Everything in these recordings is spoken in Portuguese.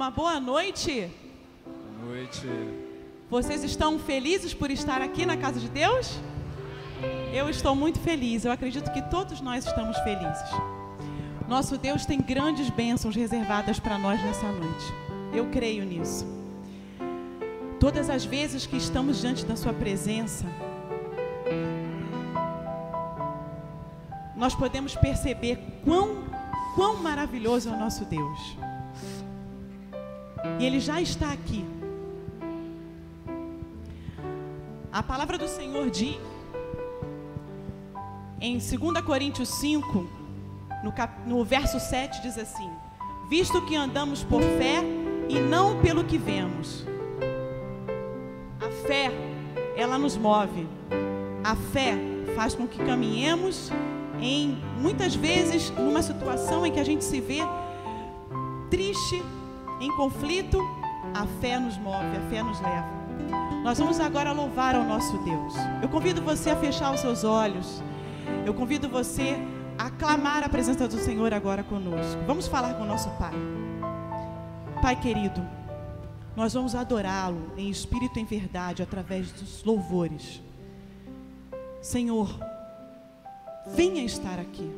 uma boa noite. Boa noite. Vocês estão felizes por estar aqui na casa de Deus? Eu estou muito feliz. Eu acredito que todos nós estamos felizes. Nosso Deus tem grandes bênçãos reservadas para nós nessa noite. Eu creio nisso. Todas as vezes que estamos diante da sua presença, nós podemos perceber quão maravilhoso é o nosso Deus. E Ele já está aqui. A palavra do Senhor diz, em 2 Coríntios 5, no verso 7, diz assim: visto que andamos por fé e não pelo que vemos. A fé, ela nos move. A fé faz com que caminhemos muitas vezes numa situação em que a gente se vê triste, em conflito. A fé nos move, a fé nos leva. Nós vamos agora louvar ao nosso Deus. Eu convido você a fechar os seus olhos. Eu convido você a clamar a presença do Senhor agora conosco. Vamos falar com o nosso Pai. Pai querido, nós vamos adorá-lo em espírito e em verdade através dos louvores. Senhor, venha estar aqui.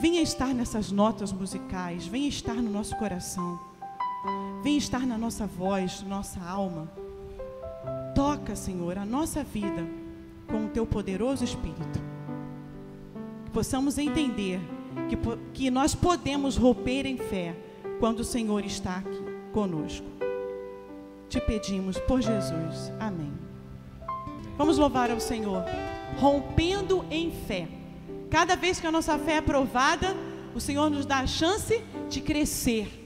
Venha estar nessas notas musicais. Venha estar no nosso coração. Venha estar na nossa voz, nossa alma. Toca, Senhor, a nossa vida com o Teu poderoso Espírito. Que possamos entender que nós podemos romper em fé quando o Senhor está aqui conosco. Te pedimos por Jesus. Amém. Vamos louvar ao Senhor, rompendo em fé. Cada vez que a nossa fé é provada, o Senhor nos dá a chance de crescer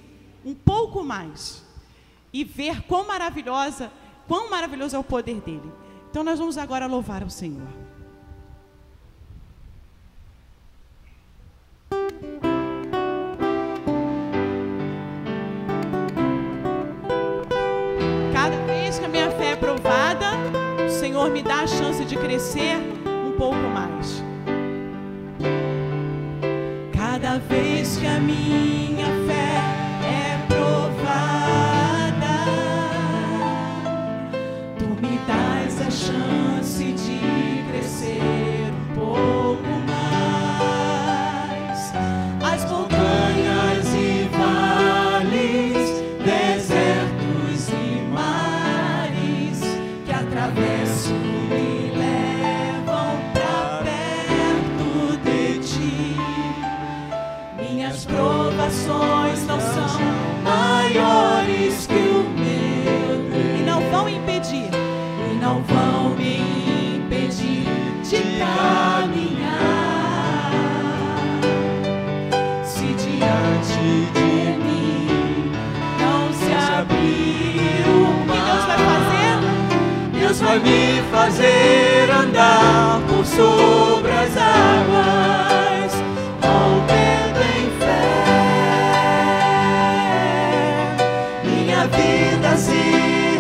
um pouco mais e ver quão maravilhoso é o poder dele. Então nós vamos agora louvar ao Senhor. Cada vez que a minha fé é provada, o Senhor me dá a chance de crescer um pouco mais. Cada vez que a minha fé é provada, Tu me dás a chance de crescer um pouco mais. As montanhas e vales, desertos e mares que atravesso me levam pra perto de Ti. Minhas provações não são maiores que o meu Deus, e não vão me impedir de caminhar. Se diante de mim não se abrir o mar, o que Deus vai fazer? Deus vai me fazer andar por sobre as águas, rompendo em fé. Minha vida se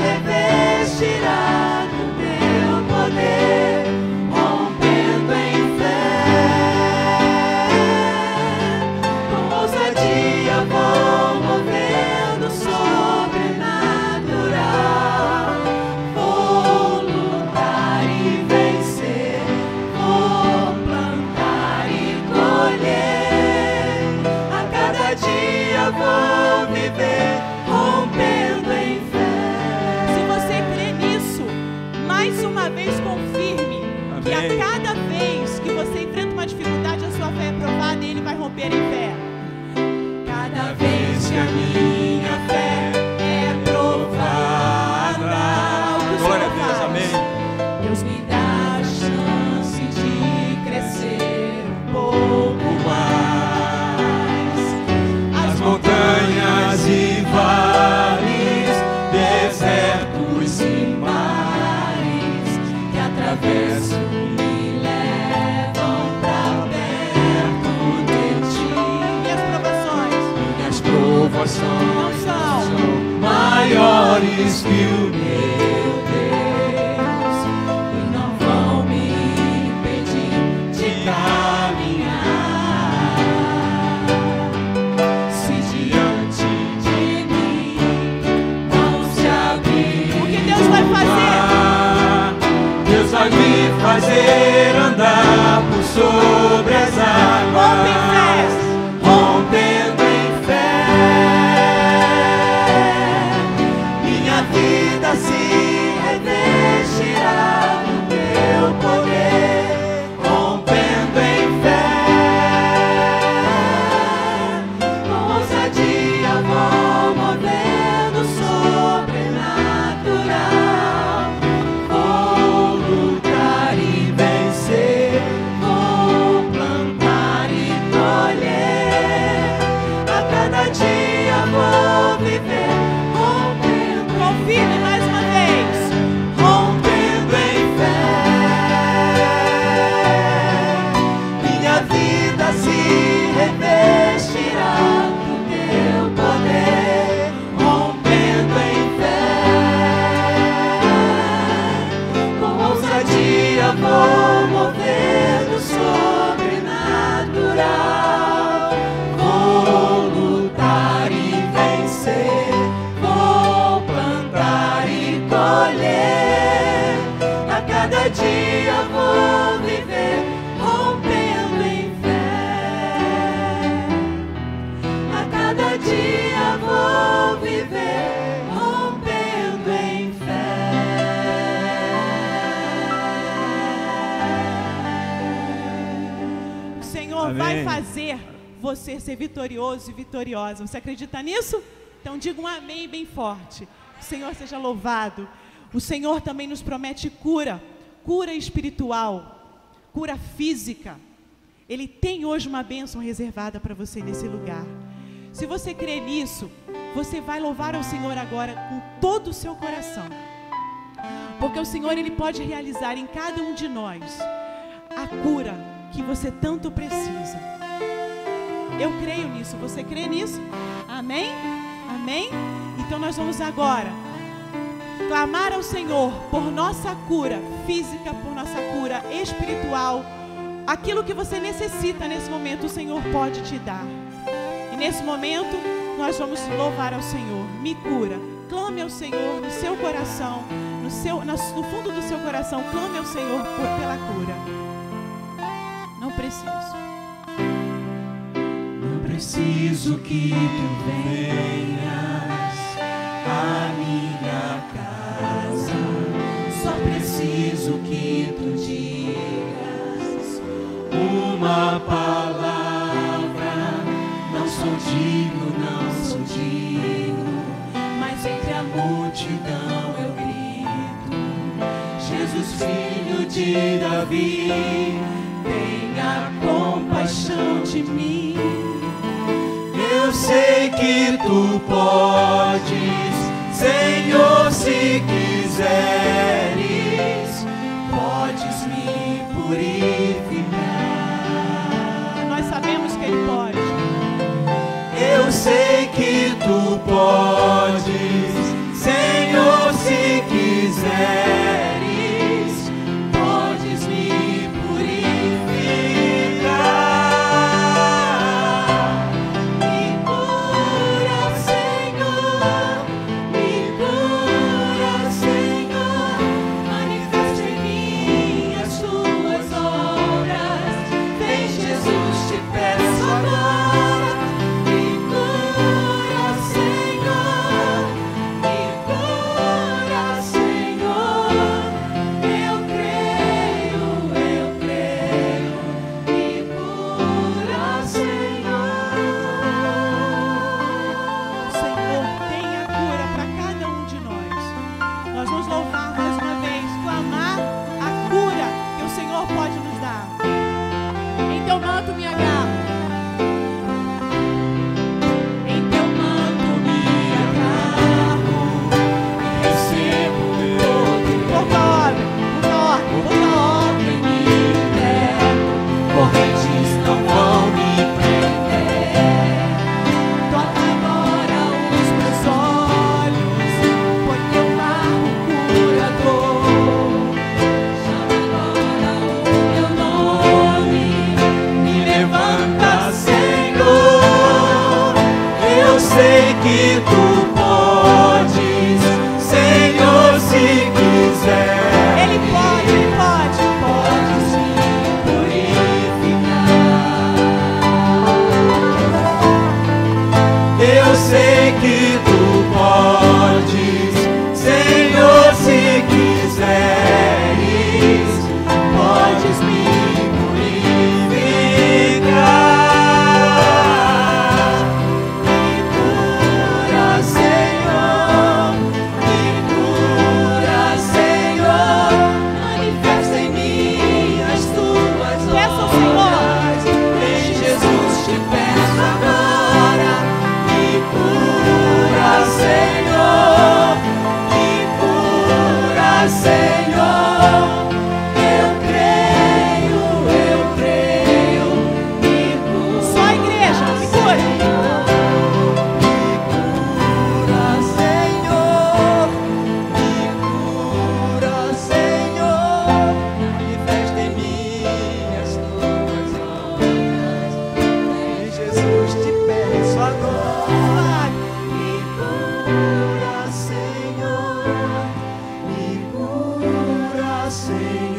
revestirá do Teu poder, rompendo em fé. Com ousadia vou movendo sobrenatural. Vou lutar e vencer, vou plantar e colher. A cada dia vou viver rompendo em fé. Se você crê nisso, mais uma vez confirme. Amém. Que a cada vez que você enfrenta uma dificuldade, a sua fé é provada e Ele vai romper em fé. Cada vez que a minha fé é provada, glória a Deus, amém. Deus me dá a chance de crescer um pouco mais. As montanhas e vales, desertos e mares que atravesso me levam pra perto de Ti. Minhas provações não são maiores que o meu Deus, e não pode fazer andar por sobre as águas, rompendo em fé. Minha vida se revestirá do teu poder, rompendo em fé. Com ousadia vou movendo o sobrenatural. Vou lutar e vencer, vou plantar e colher. A cada dia vou viver, rompendo. Confirme mais uma vez. Rompendo em fé. Minha vida se revestirá do teu poder, rompendo em fé. Com ousadia vou mover do sobrenatural. Vou lutar e vencer, vou plantar e colher. A cada dia vou viver, rompendo em fé. A cada dia vou viver, rompendo em fé. O Senhor Amém. vai fazer você ser vitorioso e vitoriosa. Você acredita nisso? Então diga um amém bem forte. O Senhor seja louvado. O Senhor também nos promete cura, cura espiritual, cura física. Ele tem hoje uma bênção reservada para você nesse lugar. Se você crê nisso, você vai louvar ao Senhor agora com todo o seu coração. Porque o Senhor, Ele pode realizar em cada um de nós a cura que você tanto precisa. Eu creio nisso. Você crê nisso? Amém? Amém? Então nós vamos agora clamar ao Senhor por nossa cura física, por nossa cura espiritual. Aquilo que você necessita nesse momento, o Senhor pode te dar. E nesse momento, nós vamos louvar ao Senhor. Me cura. Clame ao Senhor no seu coração, no fundo do seu coração, clame ao Senhor pela cura. Não preciso. Não preciso que tu venhas à minha casa, só preciso que tu digas uma palavra. Não sou digno, não sou digno, mas entre a multidão eu grito: Jesus, filho de Davi, tenha compaixão de mim. Eu sei que tu podes, Senhor, se quiseres, podes me purificar. Nós sabemos que Ele pode. Eu sei que tu podes, Senhor, se quiseres, podes me purificar. Me cura, Senhor, manifesta em mim as tuas obras. Vem, Jesus, te peço agora. Me cura, Senhor,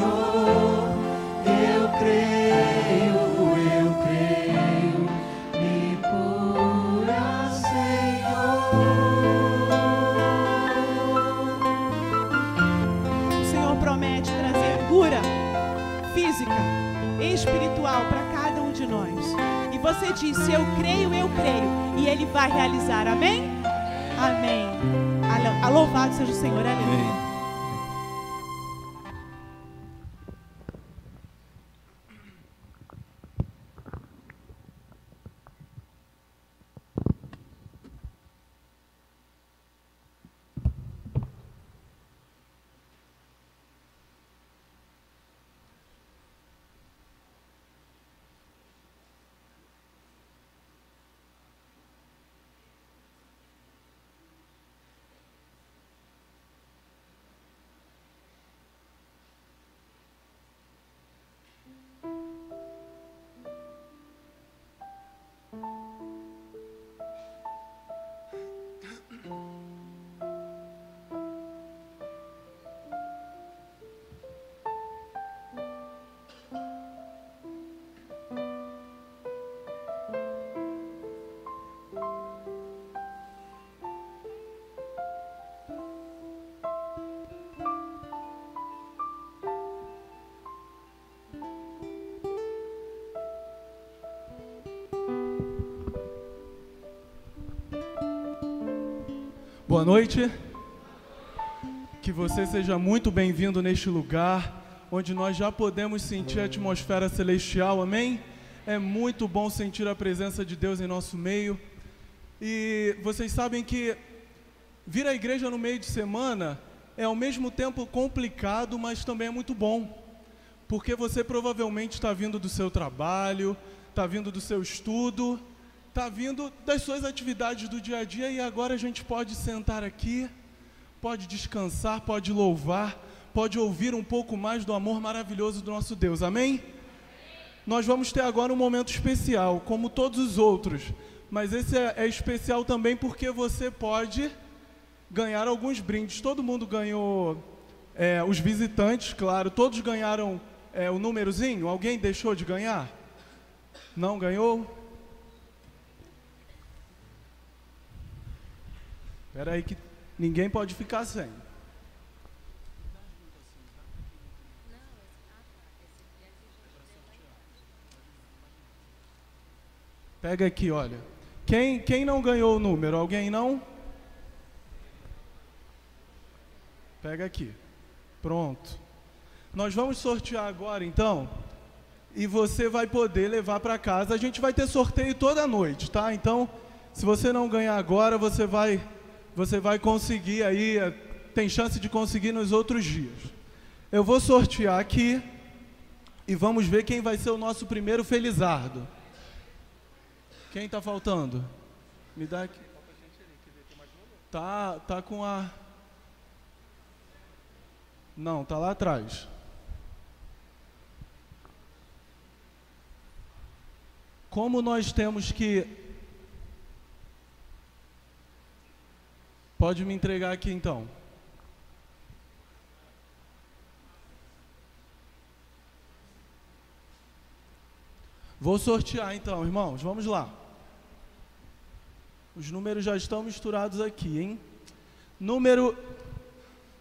Senhor. Eu creio, me cura, Senhor. O Senhor promete trazer cura física, espiritual para cada um de nós. E você disse, eu creio, e Ele vai realizar, amém? Amém. Louvado seja o Senhor, aleluia. Boa noite, que você seja muito bem-vindo neste lugar, onde nós já podemos sentir a atmosfera celestial, amém? É muito bom sentir a presença de Deus em nosso meio, e vocês sabem que vir à igreja no meio de semana é ao mesmo tempo complicado, mas também é muito bom, porque você provavelmente está vindo do seu trabalho, está vindo do seu estudo, está vindo das suas atividades do dia a dia, e agora a gente pode sentar aqui, pode descansar, pode louvar, pode ouvir um pouco mais do amor maravilhoso do nosso Deus, amém? Nós vamos ter agora um momento especial, como todos os outros, mas esse é especial também porque você pode ganhar alguns brindes. Todo mundo ganhou, os visitantes, claro, todos ganharam o númerozinho. Alguém deixou de ganhar? Não ganhou? Espera aí que ninguém pode ficar sem. Pega aqui, olha. Quem não ganhou o número? Alguém não? Pega aqui. Pronto. Nós vamos sortear agora, então. E você vai poder levar para casa. A gente vai ter sorteio toda noite, tá? Então, se você não ganhar agora, você vai conseguir aí, tem chance de conseguir nos outros dias. Eu vou sortear aqui e vamos ver quem vai ser o nosso primeiro felizardo. Quem está faltando? Me dá aqui. Tá com a... Não, tá lá atrás. Como nós temos que... Pode me entregar aqui então. Vou sortear então, irmãos. Vamos lá. Os números já estão misturados aqui, hein? Número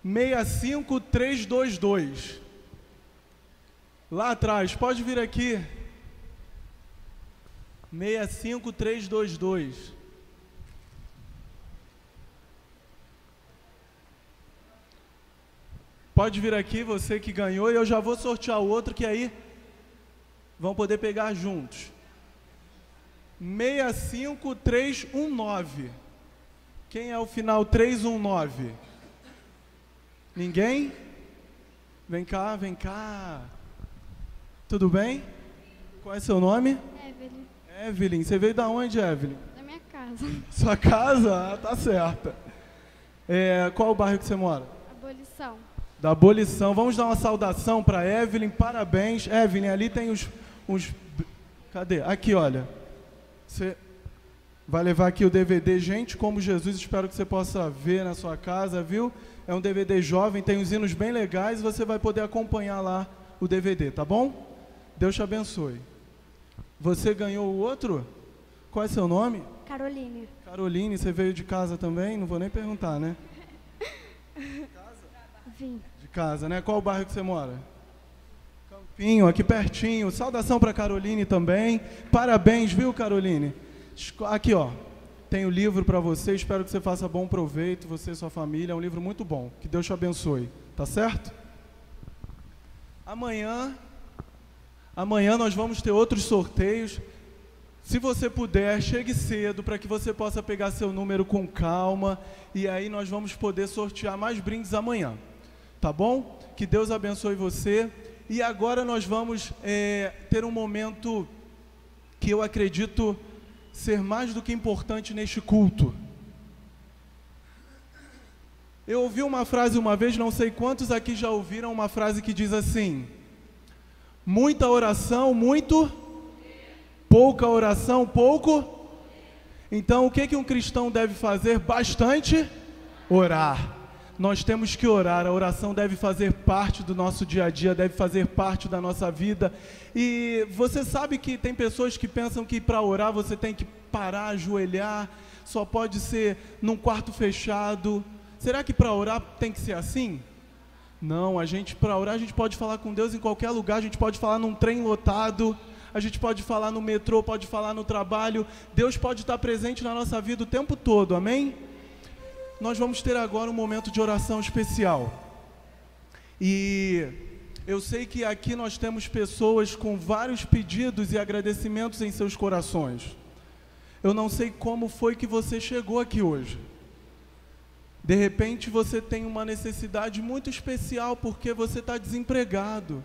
65322. Lá atrás, pode vir aqui. 65322. Pode vir aqui, você que ganhou, e eu já vou sortear o outro, que aí vão poder pegar juntos. 65319. Quem é o final 319? Ninguém? Vem cá, vem cá. Tudo bem? Qual é seu nome? Evelyn. Evelyn. Você veio da onde, Evelyn? Da minha casa. Sua casa? Ah, tá certa. Qual o bairro que você mora? Abolição. Da Abolição. Vamos dar uma saudação para Evelyn. Parabéns. Evelyn, ali tem uns... Cadê? Aqui, olha. Vai levar aqui o DVD Gente como Jesus, espero que você possa ver na sua casa, viu? É um DVD jovem, tem uns hinos bem legais, você vai poder acompanhar lá o DVD, tá bom? Deus te abençoe. Você ganhou o outro? Qual é seu nome? Caroline. Caroline, você veio de casa também? Não vou nem perguntar, né? Vim. De casa, né? Qual o bairro que você mora? Campinho, aqui pertinho. Saudação para Caroline também. Parabéns, viu, Caroline? Aqui, ó. Tem o livro para você. Espero que você faça bom proveito, você e sua família. É um livro muito bom. Que Deus te abençoe. Tá certo? Amanhã nós vamos ter outros sorteios. Se você puder, chegue cedo para que você possa pegar seu número com calma. E aí nós vamos poder sortear mais brindes amanhã. Tá bom? Que Deus abençoe você. E agora nós vamos ter um momento que eu acredito ser mais do que importante neste culto. Eu ouvi uma frase uma vez, não sei quantos aqui já ouviram uma frase que diz assim: muita oração, muito, pouca oração, pouco. Então o que um cristão deve fazer? Bastante orar. Nós temos que orar, a oração deve fazer parte do nosso dia a dia, deve fazer parte da nossa vida. E você sabe que tem pessoas que pensam que para orar você tem que parar, ajoelhar, só pode ser num quarto fechado. Será que para orar tem que ser assim? Não, para orar a gente pode falar com Deus em qualquer lugar, a gente pode falar num trem lotado, a gente pode falar no metrô, pode falar no trabalho. Deus pode estar presente na nossa vida o tempo todo, amém? Nós vamos ter agora um momento de oração especial. E eu sei que aqui nós temos pessoas com vários pedidos e agradecimentos em seus corações. Eu não sei como foi que você chegou aqui hoje. De repente você tem uma necessidade muito especial porque você está desempregado.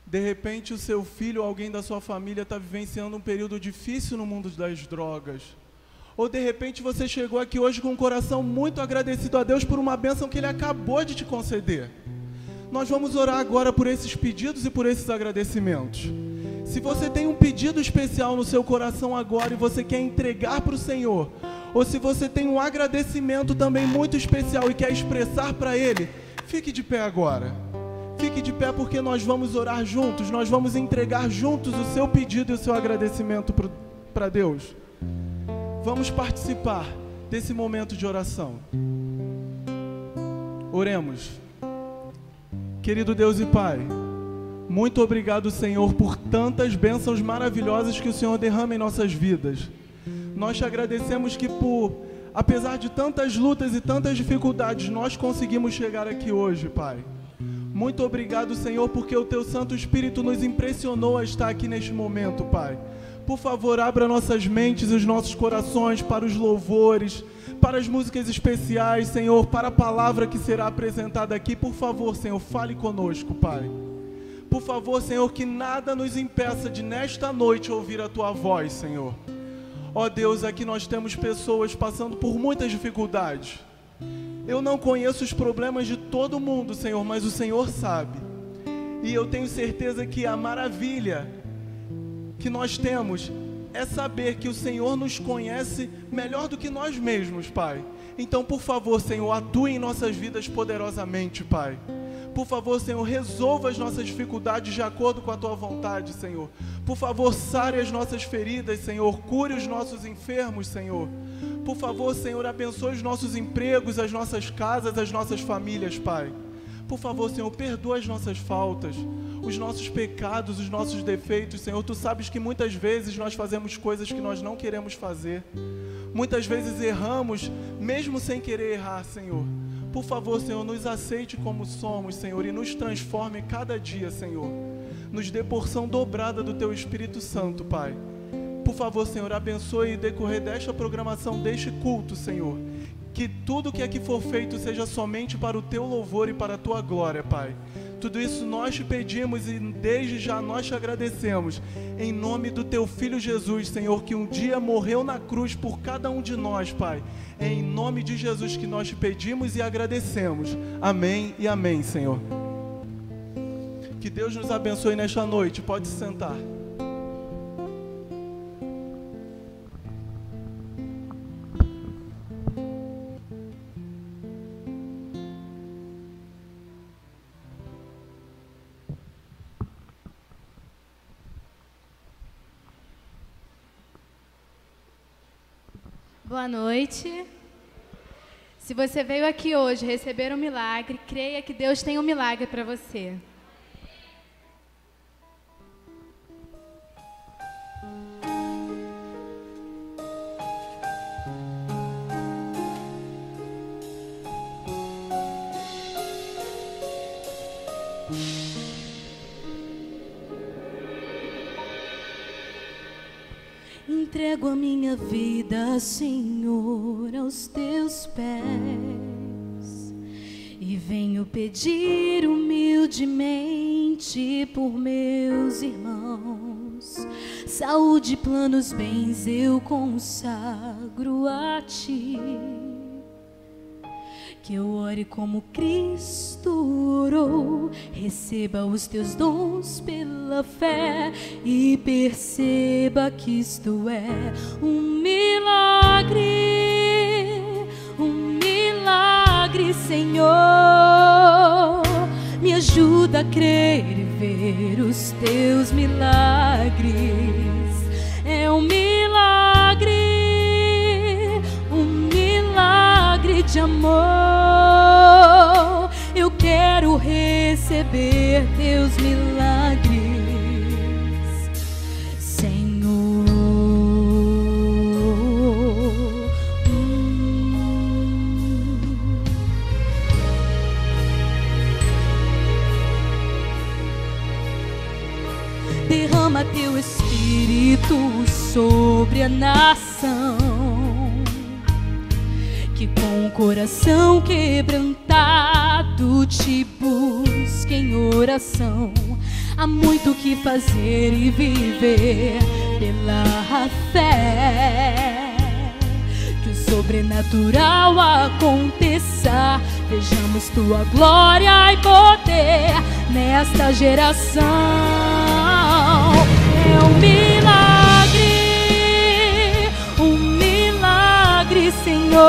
De repente o seu filho ou alguém da sua família está vivenciando um período difícil no mundo das drogas. Ou de repente você chegou aqui hoje com um coração muito agradecido a Deus por uma bênção que Ele acabou de te conceder. Nós vamos orar agora por esses pedidos e por esses agradecimentos. Se você tem um pedido especial no seu coração agora e você quer entregar para o Senhor, ou se você tem um agradecimento também muito especial e quer expressar para Ele, fique de pé agora. Fique de pé porque nós vamos orar juntos, nós vamos entregar juntos o seu pedido e o seu agradecimento para Deus. Vamos participar desse momento de oração. Oremos. Querido Deus e Pai, muito obrigado, Senhor, por tantas bênçãos maravilhosas que o Senhor derrama em nossas vidas. Nós te agradecemos que apesar de tantas lutas e tantas dificuldades, nós conseguimos chegar aqui hoje, Pai. Muito obrigado, Senhor, porque o Teu Santo Espírito nos impressionou a estar aqui neste momento, Pai. Por favor, abra nossas mentes e os nossos corações para os louvores, para as músicas especiais, Senhor, para a palavra que será apresentada aqui. Por favor, Senhor, fale conosco, Pai. Por favor, Senhor, que nada nos impeça de nesta noite ouvir a Tua voz, Senhor. Ó Deus, aqui nós temos pessoas passando por muitas dificuldades. Eu não conheço os problemas de todo mundo, Senhor, mas o Senhor sabe. E eu tenho certeza que a maravilha que nós temos é saber que o Senhor nos conhece melhor do que nós mesmos, Pai. Então, por favor, Senhor, atue em nossas vidas poderosamente, Pai. Por favor, Senhor, resolva as nossas dificuldades de acordo com a Tua vontade, Senhor. Por favor, sare as nossas feridas, Senhor. Cure os nossos enfermos, Senhor. Por favor, Senhor, abençoe os nossos empregos, as nossas casas, as nossas famílias, Pai. Por favor, Senhor, perdoa as nossas faltas, os nossos pecados, os nossos defeitos, Senhor. Tu sabes que muitas vezes nós fazemos coisas que nós não queremos fazer. Muitas vezes erramos, mesmo sem querer errar, Senhor. Por favor, Senhor, nos aceite como somos, Senhor, e nos transforme cada dia, Senhor. Nos dê porção dobrada do Teu Espírito Santo, Pai. Por favor, Senhor, abençoe e decorrer desta programação, deste culto, Senhor. Que tudo que aqui for feito seja somente para o Teu louvor e para a Tua glória, Pai. Tudo isso nós te pedimos e desde já nós te agradecemos. Em nome do Teu Filho Jesus, Senhor, que um dia morreu na cruz por cada um de nós, Pai. É em nome de Jesus que nós te pedimos e agradecemos. Amém e amém, Senhor. Que Deus nos abençoe nesta noite. Pode se sentar. Boa noite. Se você veio aqui hoje receber um milagre, creia que Deus tem um milagre para você. Entrego a minha vida, Senhor, aos teus pés e venho pedir humildemente por meus irmãos. Saúde, planos, bens eu consagro a ti. Que eu ore como Cristo orou, receba os teus dons pela fé e perceba que isto é um milagre, Senhor. Me ajuda a crer e ver os teus milagres. É um milagre de amor. Eu quero receber teus milagres, Senhor. Derrama teu Espírito sobre a nação, que com o coração quebrantado te busque em oração. Há muito que fazer e viver pela fé. Que o sobrenatural aconteça, vejamos tua glória e poder nesta geração. É um milagre, Senhor.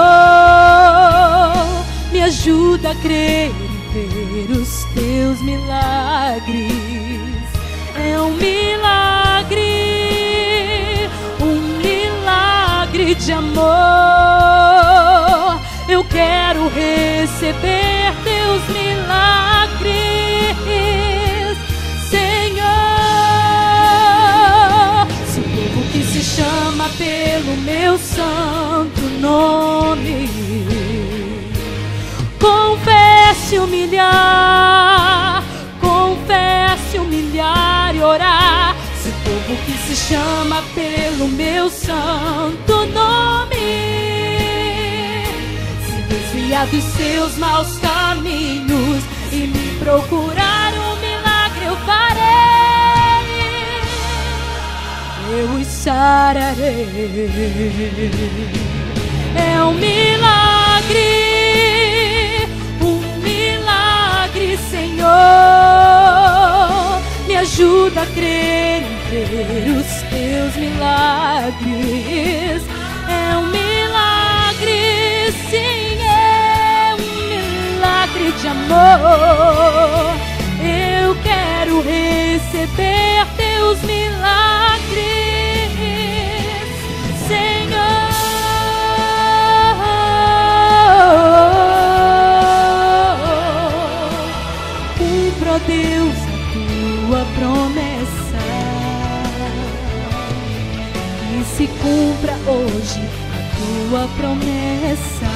Me ajuda a crer e ver os teus milagres. É um milagre de amor. Eu quero receber teus milagres, Senhor. Se o povo que se chama pelo meu santo nome confesse, humilhar e orar. Se o povo que se chama pelo meu santo nome se desviar dos seus maus caminhos e me procurar um milagre, eu farei, eu os sararei. É um milagre, Senhor. Me ajuda a crer e ver os teus milagres. É um milagre, sim, é um milagre de amor. Eu quero receber teus milagres, Senhor. Cumpra, Deus, a tua promessa, que se cumpra hoje a tua promessa.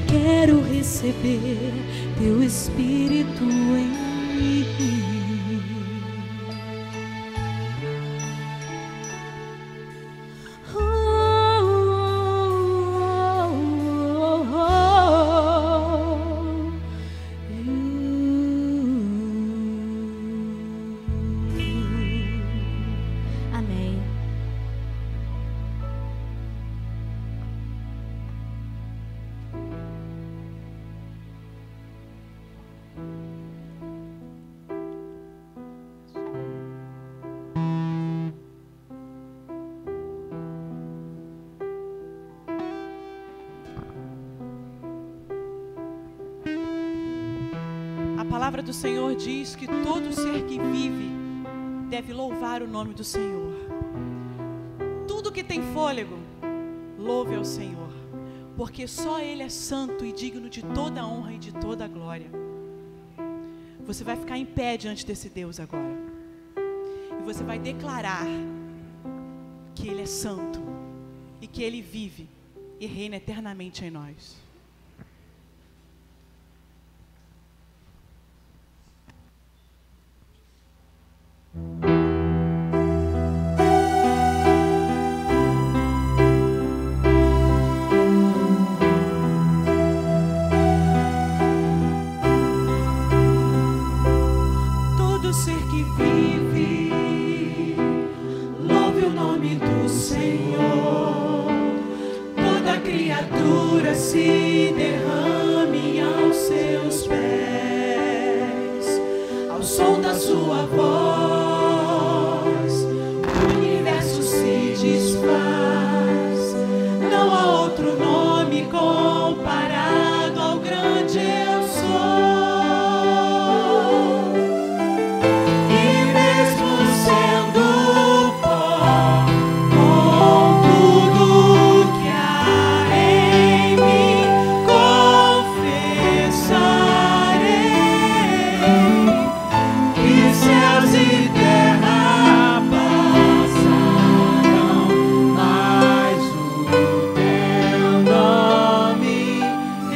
Quero receber teu Espírito em mim. A palavra do Senhor diz que todo ser que vive deve louvar o nome do Senhor. Tudo que tem fôlego, louve ao Senhor, porque só Ele é santo e digno de toda a honra e de toda a glória. Você vai ficar em pé diante desse Deus agora. E você vai declarar que Ele é santo e que Ele vive e reina eternamente em nós. Todo ser que vive, louve o nome do Senhor. Toda criatura se derrame aos seus pés, ao som da sua voz, o universo se desfaz. Não há outro nome comparado ao grande eu sou. E mesmo sendo pó, com tudo que há em mim, confessarei que céus e terra passarão, mas o teu nome é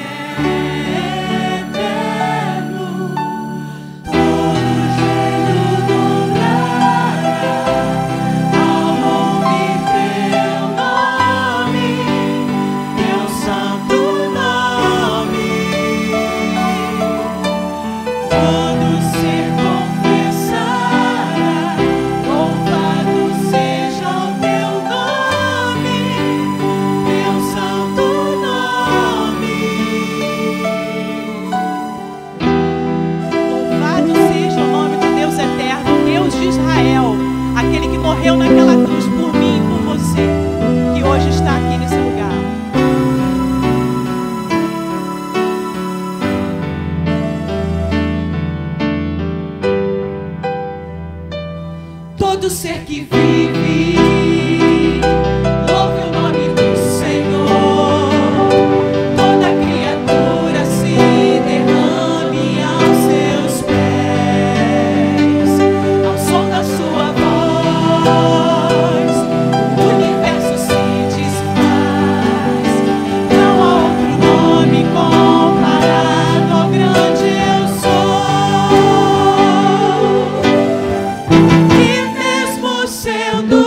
eterno. Todo joelho dobrará ao ouvir teu nome, teu santo nome. Todo ser confessará, louvado seja o teu nome, teu santo nome. Louvado seja o nome do Deus eterno, Deus de Israel, aquele que morreu naquela cruz por mim e por você, que hoje está aqui nesse lugar. Todo ser que vive, louve o nome do Senhor. Toda criatura se derrame aos seus pés, ao som da sua voz, o universo se desfaz. Não há outro nome comparado ao grande eu sou. E mesmo sendo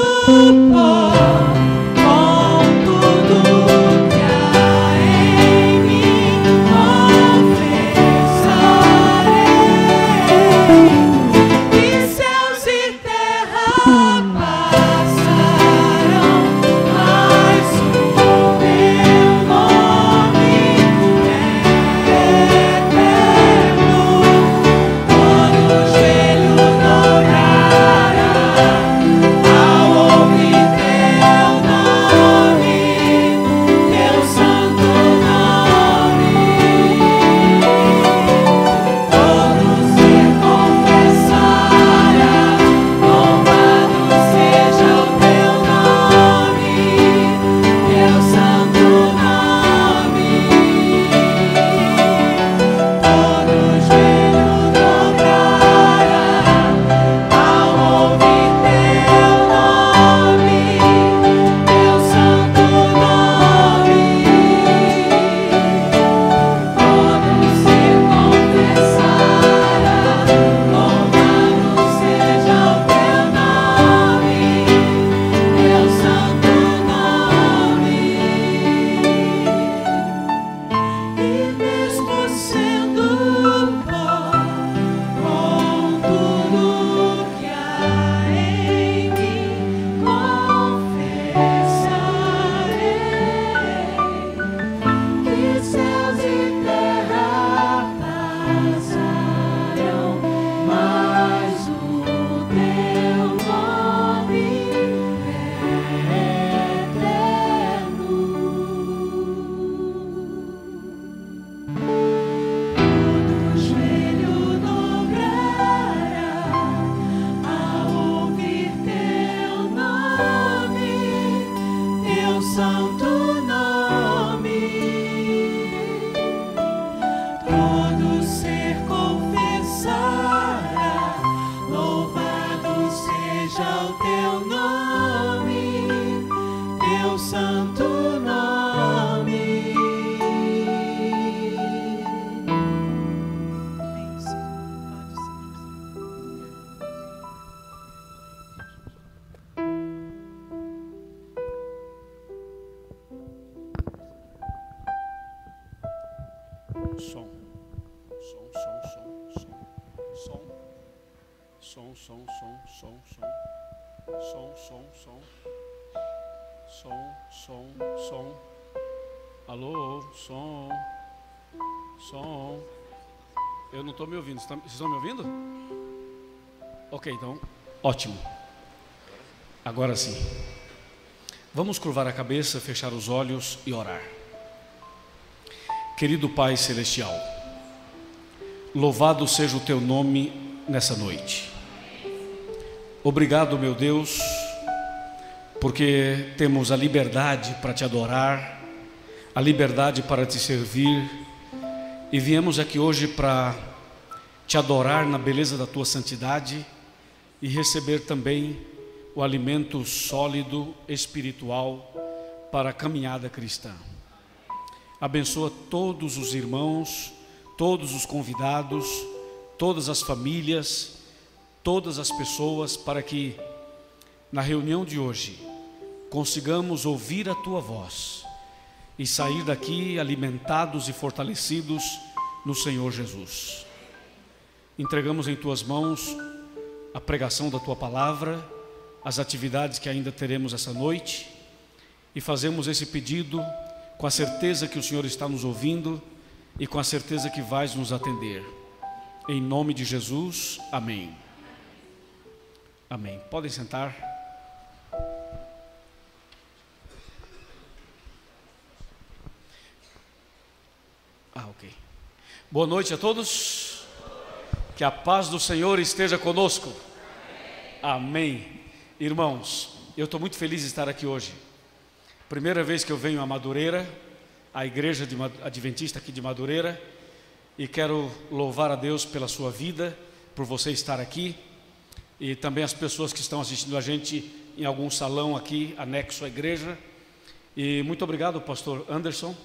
Som. Alô, som. Eu não estou me ouvindo. Vocês estão me ouvindo? Ok, então, ótimo. Agora sim. Vamos curvar a cabeça, fechar os olhos e orar. Querido Pai Celestial, louvado seja o Teu nome nessa noite. Obrigado, meu Deus, porque temos a liberdade para Te adorar, a liberdade para Te servir, e viemos aqui hoje para Te adorar na beleza da Tua santidade e receber também o alimento sólido, espiritual para a caminhada cristã. Abençoa todos os irmãos, todos os convidados, todas as famílias, todas as pessoas, para que na reunião de hoje consigamos ouvir a Tua voz e sair daqui alimentados e fortalecidos no Senhor Jesus. Entregamos em Tuas mãos a pregação da Tua palavra, as atividades que ainda teremos essa noite, e fazemos esse pedido com a certeza que o Senhor está nos ouvindo e com a certeza que vais nos atender. Em nome de Jesus, amém. Amém. Podem sentar. Ok. Boa noite a todos. Que a paz do Senhor esteja conosco. Amém. Irmãos, eu estou muito feliz de estar aqui hoje. Primeira vez que eu venho a Madureira, a igreja adventista aqui de Madureira, e quero louvar a Deus pela sua vida, por você estar aqui, e também as pessoas que estão assistindo a gente em algum salão aqui, anexo à igreja. E muito obrigado, pastor Anderson,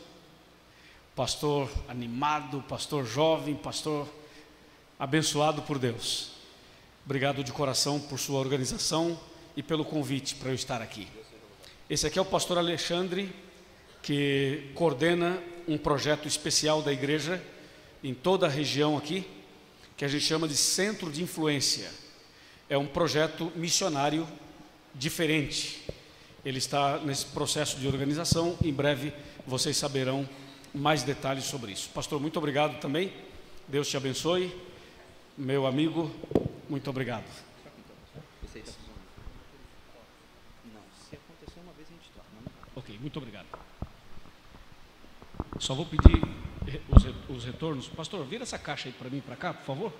pastor animado, pastor jovem, pastor abençoado por Deus. Obrigado de coração por sua organização e pelo convite para eu estar aqui. Esse aqui é o pastor Alexandre, que coordena um projeto especial da igreja em toda a região aqui, que a gente chama de Centro de Influência. É um projeto missionário diferente. Ele está nesse processo de organização. Em breve vocês saberão mais detalhes sobre isso. Pastor, muito obrigado também. Deus te abençoe. Meu amigo, muito obrigado. Ok, muito obrigado. Só vou pedir os retornos. Pastor, vira essa caixa aí para mim, para cá, por favor.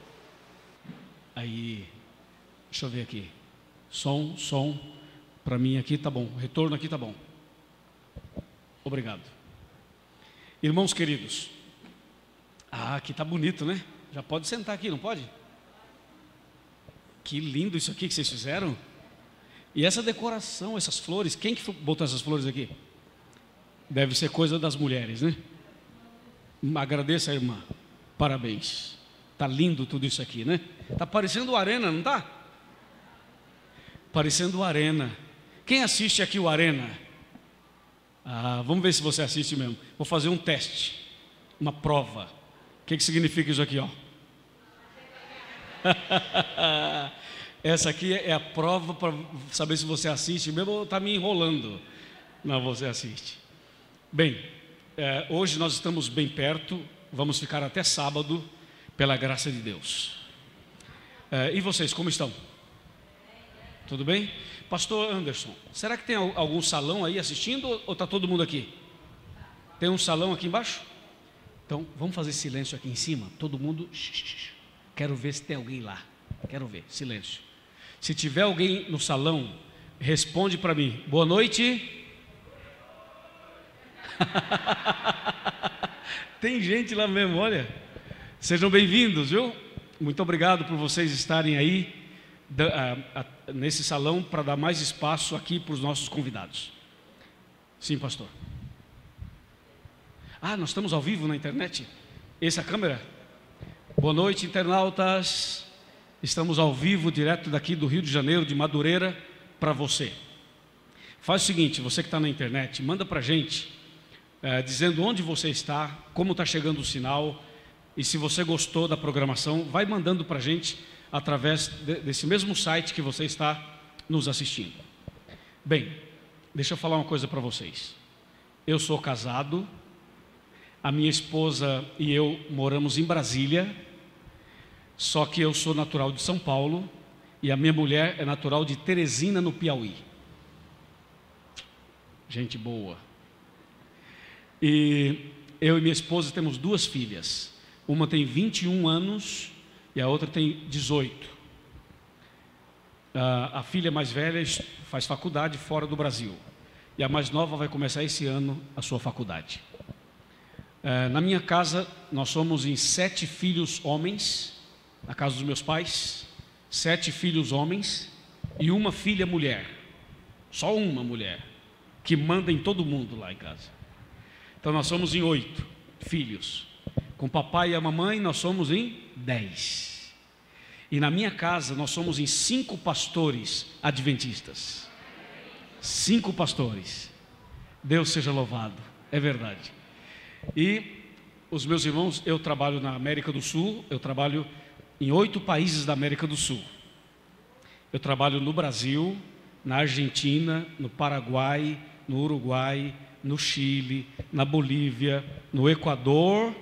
Aí, deixa eu ver aqui. Som, para mim aqui tá bom. Retorno aqui tá bom. Obrigado. Irmãos queridos, aqui tá bonito, né? Já pode sentar aqui, não pode? Que lindo isso aqui que vocês fizeram. E essa decoração, essas flores, quem que botou essas flores aqui? Deve ser coisa das mulheres, né? Agradeça a irmã, parabéns. Tá lindo tudo isso aqui, né? Tá parecendo o Arena, não tá? Parecendo o Arena. Quem assiste aqui o Arena? Vamos ver se você assiste mesmo. Vou fazer um teste, uma prova. O que significa isso aqui, ó? Essa aqui é a prova para saber se você assiste mesmo ou está me enrolando. Não, você assiste. Bem, hoje nós estamos bem perto, vamos ficar até sábado, pela graça de Deus. E vocês, como estão? Tudo bem? Pastor Anderson, será que tem algum salão aí assistindo ou está todo mundo aqui? Tem um salão aqui embaixo? Então, vamos fazer silêncio aqui em cima, todo mundo. Quero ver se tem alguém lá. Quero ver, silêncio. Se tiver alguém no salão, responde para mim: boa noite. Tem gente lá mesmo, olha. Sejam bem-vindos, viu? Muito obrigado por vocês estarem aí nesse salão para dar mais espaço aqui para os nossos convidados. Sim, pastor. Nós estamos ao vivo na internet? Essa é a câmera? Boa noite, internautas. Estamos ao vivo, direto daqui do Rio de Janeiro, de Madureira, para você. Faz o seguinte, você que está na internet, manda para a gente, dizendo onde você está, como está chegando o sinal, e se você gostou da programação, vai mandando para a gente através desse mesmo site que você está nos assistindo. Bem, deixa eu falar uma coisa para vocês. Eu sou casado, a minha esposa e eu moramos em Brasília, só que eu sou natural de São Paulo e a minha mulher é natural de Teresina, no Piauí. Gente boa. E eu e minha esposa temos 2 filhas. Uma tem 21 anos e a outra tem 18. A filha mais velha faz faculdade fora do Brasil. E a mais nova vai começar esse ano a sua faculdade. Na minha casa, nós somos em 7 filhos homens, na casa dos meus pais, 7 filhos homens e uma filha mulher. Só uma mulher, que manda em todo mundo lá em casa. Então nós somos em 8 filhos. Com o papai e a mamãe nós somos em 10. E na minha casa nós somos em 5 pastores adventistas. 5 pastores. Deus seja louvado, é verdade. E os meus irmãos, eu trabalho na América do Sul, eu trabalho em 8 países da América do Sul. Eu trabalho no Brasil, na Argentina, no Paraguai, no Uruguai, no Chile, na Bolívia, no Equador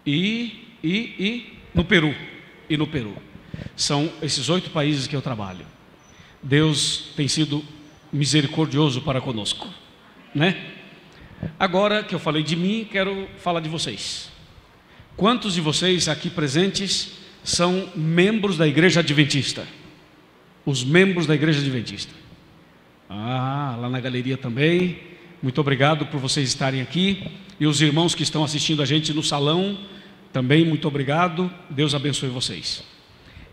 e no Peru. E no Peru. São esses 8 países que eu trabalho. Deus tem sido misericordioso para conosco, né? Agora que eu falei de mim, quero falar de vocês. Quantos de vocês aqui presentes são membros da Igreja Adventista? Os membros da Igreja Adventista. Lá na galeria também. Muito obrigado por vocês estarem aqui. E os irmãos que estão assistindo a gente no salão, também muito obrigado. Deus abençoe vocês.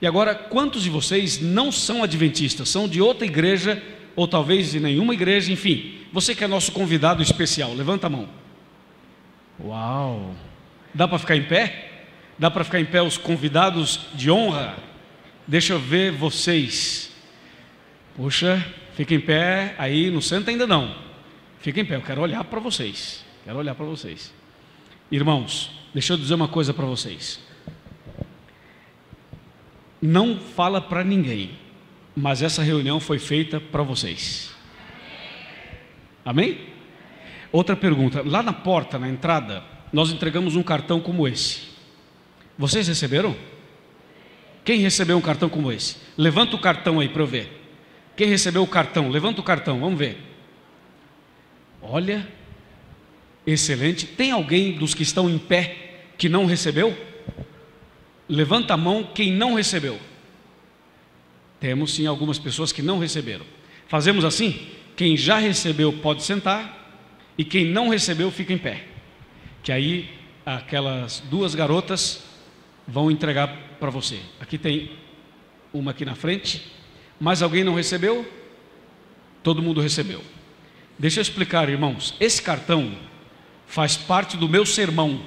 E agora, quantos de vocês não são adventistas? São de outra igreja, ou talvez de nenhuma igreja, enfim. Você que é nosso convidado especial, levanta a mão. Uau! Dá para ficar em pé? Dá para ficar em pé os convidados de honra? Deixa eu ver vocês. Puxa, fica em pé, aí não senta ainda não. Fica em pé, eu quero olhar para vocês. Quero olhar para vocês. Irmãos, deixa eu dizer uma coisa para vocês. Não fala para ninguém, mas essa reunião foi feita para vocês. Amém? Outra pergunta. Lá na porta, na entrada, nós entregamos um cartão como esse. Vocês receberam? Quem recebeu um cartão como esse? Levanta o cartão aí para eu ver. Quem recebeu o cartão? Levanta o cartão, vamos ver. Olha, excelente. Tem alguém dos que estão em pé que não recebeu? Levanta a mão quem não recebeu. Temos sim algumas pessoas que não receberam. Fazemos assim? Quem já recebeu pode sentar e quem não recebeu fica em pé. Que aí aquelas 2 garotas vão entregar para você. Aqui tem uma aqui na frente. Mais alguém não recebeu? Todo mundo recebeu. Deixa eu explicar, irmãos. Esse cartão faz parte do meu sermão.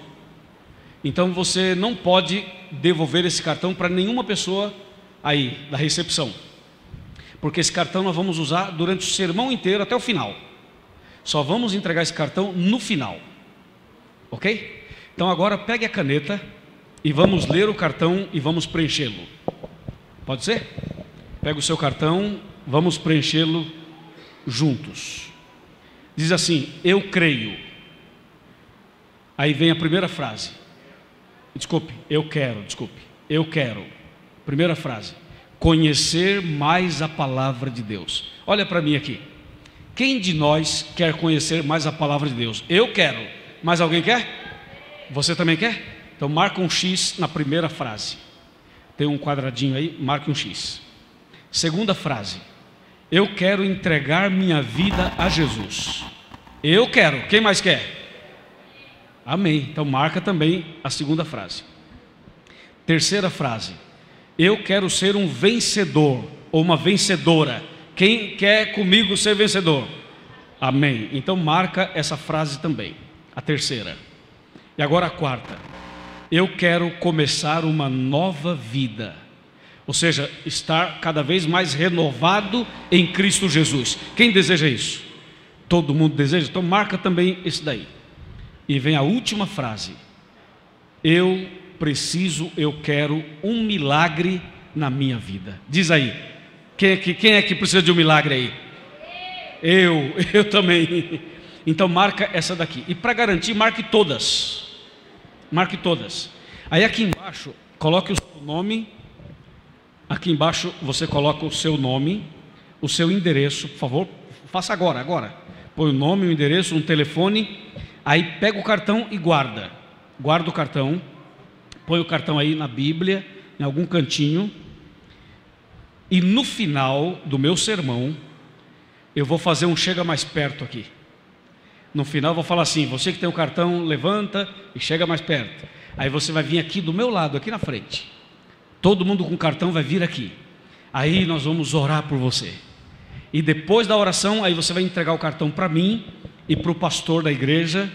Então você não pode devolver esse cartão para nenhuma pessoa aí da recepção. Porque esse cartão nós vamos usar durante o sermão inteiro até o final. Só vamos entregar esse cartão no final. Ok? Então agora pegue a caneta e vamos ler o cartão e vamos preenchê-lo. Pode ser? Pega o seu cartão, vamos preenchê-lo juntos. Diz assim: eu creio. Aí vem a primeira frase. Eu quero. Primeira frase. Conhecer mais a palavra de Deus. Olha para mim aqui. Quem de nós quer conhecer mais a palavra de Deus? Eu quero. Mais alguém quer? Você também quer? Então marca um X na primeira frase. Tem um quadradinho aí, marque um X. Segunda frase. Eu quero entregar minha vida a Jesus. Eu quero. Quem mais quer? Amém. Então marca também a segunda frase. Terceira frase. Eu quero ser um vencedor ou uma vencedora. Quem quer comigo ser vencedor? Amém. Então marca essa frase também. A terceira. E agora a quarta. Eu quero começar uma nova vida. Ou seja, estar cada vez mais renovado em Cristo Jesus. Quem deseja isso? Todo mundo deseja? Então marca também esse daí. E vem a última frase. Eu quero um milagre na minha vida. Diz aí, quem é que precisa de um milagre aí? Eu também. Então marca essa daqui. E para garantir, marque todas. Marque todas. Aí aqui embaixo, coloque o seu nome. Aqui embaixo você coloca o seu nome, o seu endereço, por favor. Faça agora. Põe o nome, o endereço, um telefone. Aí pega o cartão e guarda. Guarda o cartão. Põe o cartão aí na Bíblia, em algum cantinho. E no final do meu sermão, eu vou fazer um chega mais perto aqui. No final eu vou falar assim: você que tem o cartão, levanta e chega mais perto. Aí você vai vir aqui do meu lado, aqui na frente. Todo mundo com cartão vai vir aqui. Aí nós vamos orar por você. E depois da oração, aí você vai entregar o cartão para mim e para o pastor da igreja.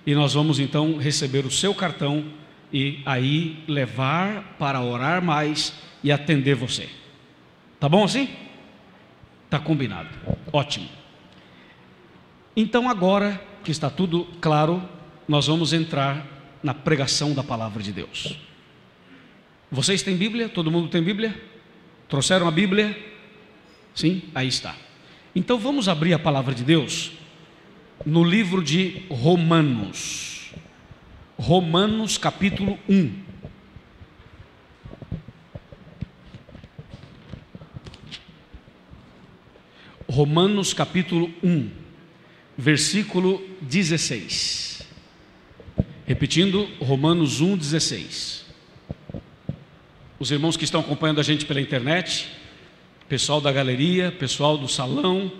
E nós vamos então receber o seu cartão e aí levar para orar mais e atender você. Tá bom assim? Tá combinado. Ótimo. Então agora que está tudo claro, nós vamos entrar na pregação da palavra de Deus. Vocês têm Bíblia? Todo mundo tem Bíblia? Trouxeram a Bíblia? Sim? Aí está. Então vamos abrir a palavra de Deus no livro de Romanos. Romanos capítulo 1. Romanos capítulo 1, versículo 16. Repetindo, Romanos 1, 16. Os irmãos que estão acompanhando a gente pela internet, pessoal da galeria, pessoal do salão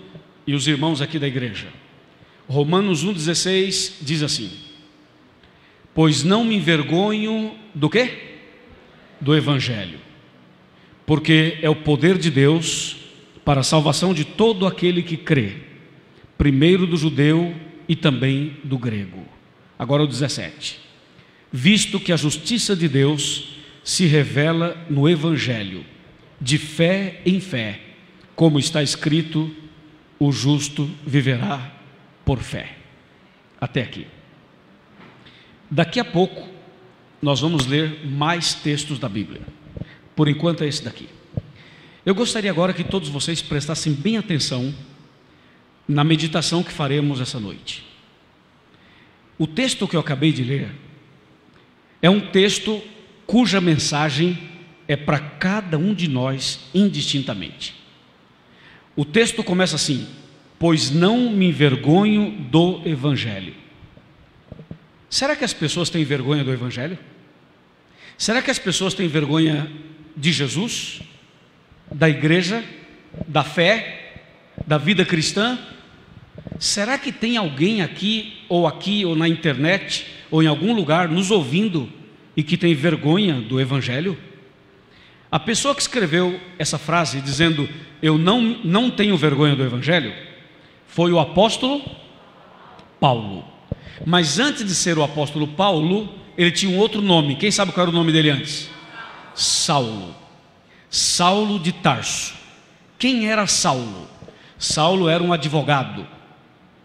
e os irmãos aqui da igreja. Romanos 1, 16 diz assim: pois não me envergonho do quê? Do Evangelho, porque é o poder de Deus para a salvação de todo aquele que crê, primeiro do judeu e também do grego. Agora o 17. Visto que a justiça de Deus se revela no Evangelho, de fé em fé, como está escrito: o justo viverá por fé. Até aqui. Daqui a pouco nós vamos ler mais textos da Bíblia. Por enquanto é esse daqui. Eu gostaria agora que todos vocês prestassem bem atenção na meditação que faremos essa noite. O texto que eu acabei de ler é um texto cuja mensagem é para cada um de nós indistintamente. O texto começa assim: pois não me envergonho do Evangelho. Será que as pessoas têm vergonha do Evangelho? Será que as pessoas têm vergonha de Jesus, da igreja, da fé, da vida cristã? Será que tem alguém aqui ou na internet, ou em algum lugar nos ouvindo e que tem vergonha do Evangelho? A pessoa que escreveu essa frase dizendo eu não tenho vergonha do Evangelho foi o apóstolo Paulo. Mas antes de ser o apóstolo Paulo, ele tinha um outro nome. Quem sabe qual era o nome dele antes? Saulo. Saulo de Tarso. Quem era Saulo? Saulo era um advogado.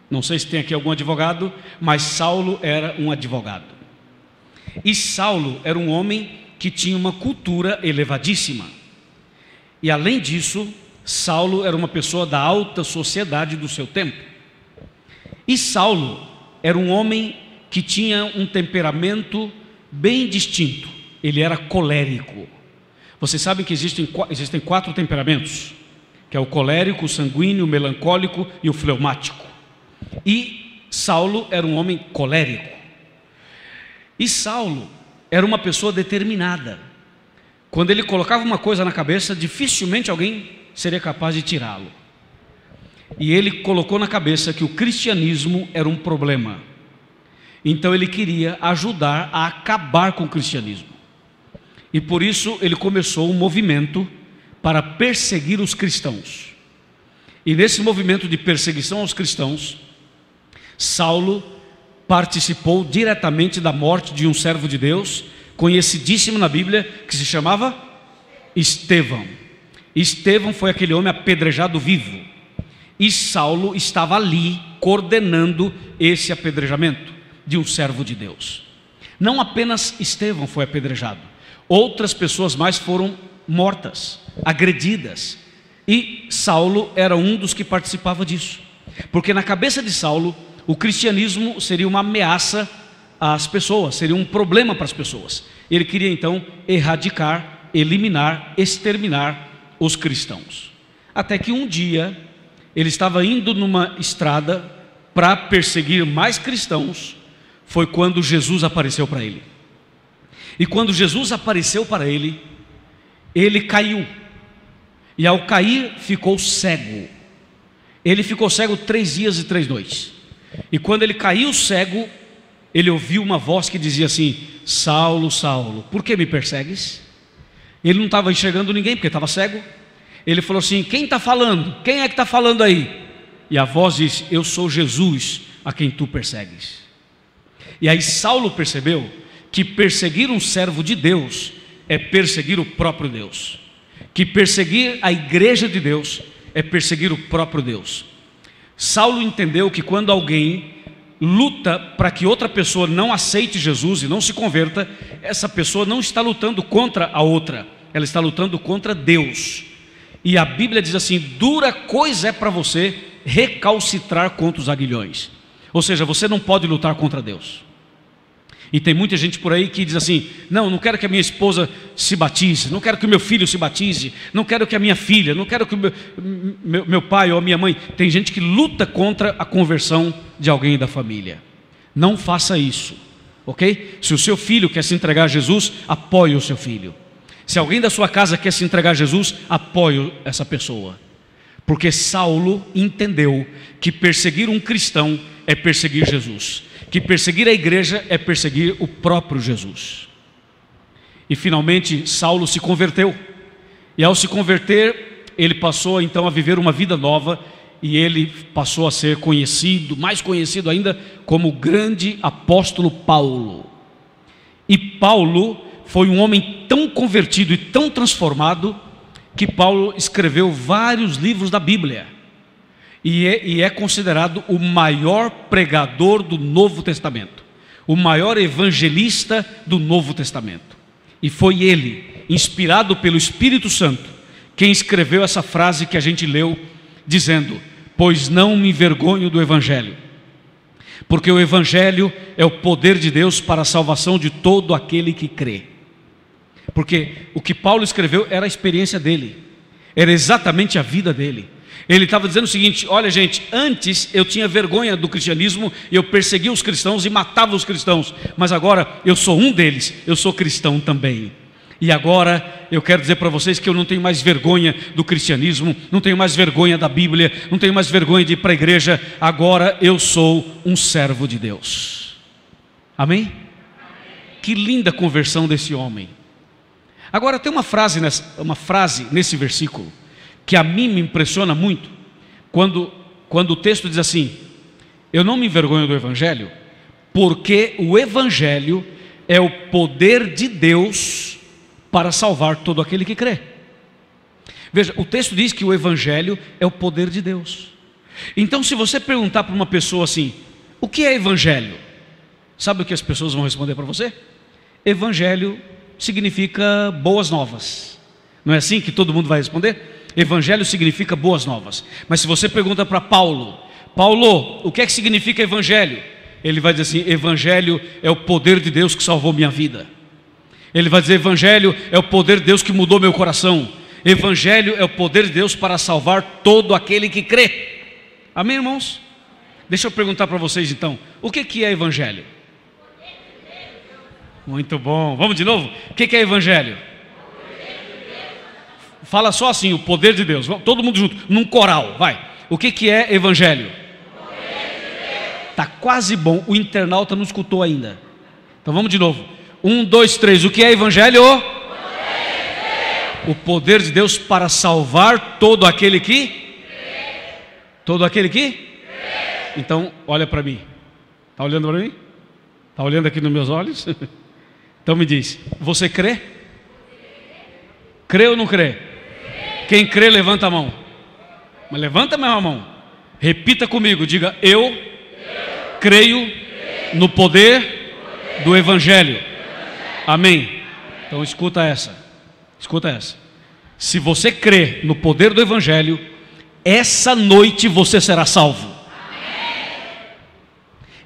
Não sei se tem aqui algum advogado, mas Saulo era um advogado. E Saulo era um homem que tinha uma cultura elevadíssima. E além disso, Saulo era uma pessoa da alta sociedade do seu tempo. E Saulo era um homem que tinha um temperamento bem distinto. Ele era colérico. Vocês sabem que existem 4 temperamentos, que é o colérico, o sanguíneo, o melancólico e o fleumático. E Saulo era um homem colérico. E Saulo era uma pessoa determinada. Quando ele colocava uma coisa na cabeça, dificilmente alguém seria capaz de tirá-lo. E ele colocou na cabeça que o cristianismo era um problema. Então ele queria ajudar a acabar com o cristianismo. E por isso ele começou um movimento para perseguir os cristãos. E nesse movimento de perseguição aos cristãos, Saulo participou diretamente da morte de um servo de Deus, conhecidíssimo na Bíblia, que se chamava Estevão. Estevão foi aquele homem apedrejado vivo. E Saulo estava ali coordenando esse apedrejamento de um servo de Deus. Não apenas Estevão foi apedrejado, outras pessoas mais foram mortas, agredidas. E Saulo era um dos que participava disso, porque na cabeça de Saulo o cristianismo seria uma ameaça às pessoas, seria um problema para as pessoas. Ele queria então erradicar, eliminar, exterminar os cristãos. Até que um dia ele estava indo numa estrada para perseguir mais cristãos. Foi quando Jesus apareceu para ele. E quando Jesus apareceu para ele, ele caiu. E ao cair ficou cego. Ele ficou cego 3 dias e 3 noites. E quando ele caiu cego, ele ouviu uma voz que dizia assim: Saulo, Saulo, por que me persegues? Ele não estava enxergando ninguém porque estava cego. Ele falou assim: quem está falando? Quem é que está falando aí? E a voz disse: eu sou Jesus a quem tu persegues. E aí Saulo percebeu que perseguir um servo de Deus é perseguir o próprio Deus, que perseguir a igreja de Deus é perseguir o próprio Deus. Saulo entendeu que quando alguém luta para que outra pessoa não aceite Jesus e não se converta, essa pessoa não está lutando contra a outra, ela está lutando contra Deus. E a Bíblia diz assim: dura coisa é para você recalcitrar contra os aguilhões. Ou seja, você não pode lutar contra Deus. E tem muita gente por aí que diz assim: não quero que a minha esposa se batize, não quero que o meu filho se batize, não quero que a minha filha, não quero que o meu pai ou a minha mãe. Tem gente que luta contra a conversão de alguém da família. Não faça isso, ok? Se o seu filho quer se entregar a Jesus, apoie o seu filho. Se alguém da sua casa quer se entregar a Jesus, apoie essa pessoa. Porque Saulo entendeu que perseguir um cristão é perseguir Jesus, que perseguir a igreja é perseguir o próprio Jesus. E finalmente Saulo se converteu. E ao se converter, ele passou então a viver uma vida nova. E ele passou a ser conhecido, mais conhecido ainda, como o grande apóstolo Paulo. E Paulo foi um homem tão convertido e tão transformado, que Paulo escreveu vários livros da Bíblia. E é considerado o maior pregador do Novo Testamento, o maior evangelista do Novo Testamento. E foi ele, inspirado pelo Espírito Santo, quem escreveu essa frase que a gente leu, dizendo: pois não me envergonho do Evangelho, porque o Evangelho é o poder de Deus para a salvação de todo aquele que crê. Porque o que Paulo escreveu era a experiência dele, era exatamente a vida dele. Ele estava dizendo o seguinte: olha gente, antes eu tinha vergonha do cristianismo, eu perseguia os cristãos e matava os cristãos, mas agora eu sou um deles, eu sou cristão também. E agora eu quero dizer para vocês que eu não tenho mais vergonha do cristianismo, não tenho mais vergonha da Bíblia, não tenho mais vergonha de ir para a igreja. Agora eu sou um servo de Deus. Amém? Que linda conversão desse homem. Agora tem uma frase nesse versículo que a mim me impressiona muito, quando o texto diz assim: eu não me envergonho do Evangelho, porque o Evangelho é o poder de Deus para salvar todo aquele que crê. Veja, o texto diz que o Evangelho é o poder de Deus. Então, se você perguntar para uma pessoa assim: o que é Evangelho? Sabe o que as pessoas vão responder para você? Evangelho significa boas novas. Não é assim que todo mundo vai responder? Evangelho significa boas novas. Mas se você pergunta para Paulo: o que é que significa Evangelho? Ele vai dizer assim: Evangelho é o poder de Deus que salvou minha vida. Ele vai dizer: Evangelho é o poder de Deus que mudou meu coração. Evangelho é o poder de Deus para salvar todo aquele que crê. Amém, irmãos? Deixa eu perguntar para vocês então: o que é Evangelho? Muito bom, vamos de novo? O que é Evangelho? Fala só assim: o poder de Deus. Todo mundo junto, num coral, vai. O que é Evangelho? Está quase bom, o internauta não escutou ainda. Então vamos de novo. 1, 2, 3, o que é Evangelho? O poder de Deus para salvar todo aquele que? Todo aquele que? Então, olha para mim. Está olhando para mim? Está olhando aqui nos meus olhos? Então me diz, você crê? Crê ou não crê? Quem crê, levanta a mão. Mas levanta mesmo a mão. Repita comigo, diga: eu creio no poder do Evangelho. Amém. Então escuta essa. Se você crê no poder do Evangelho, essa noite você será salvo.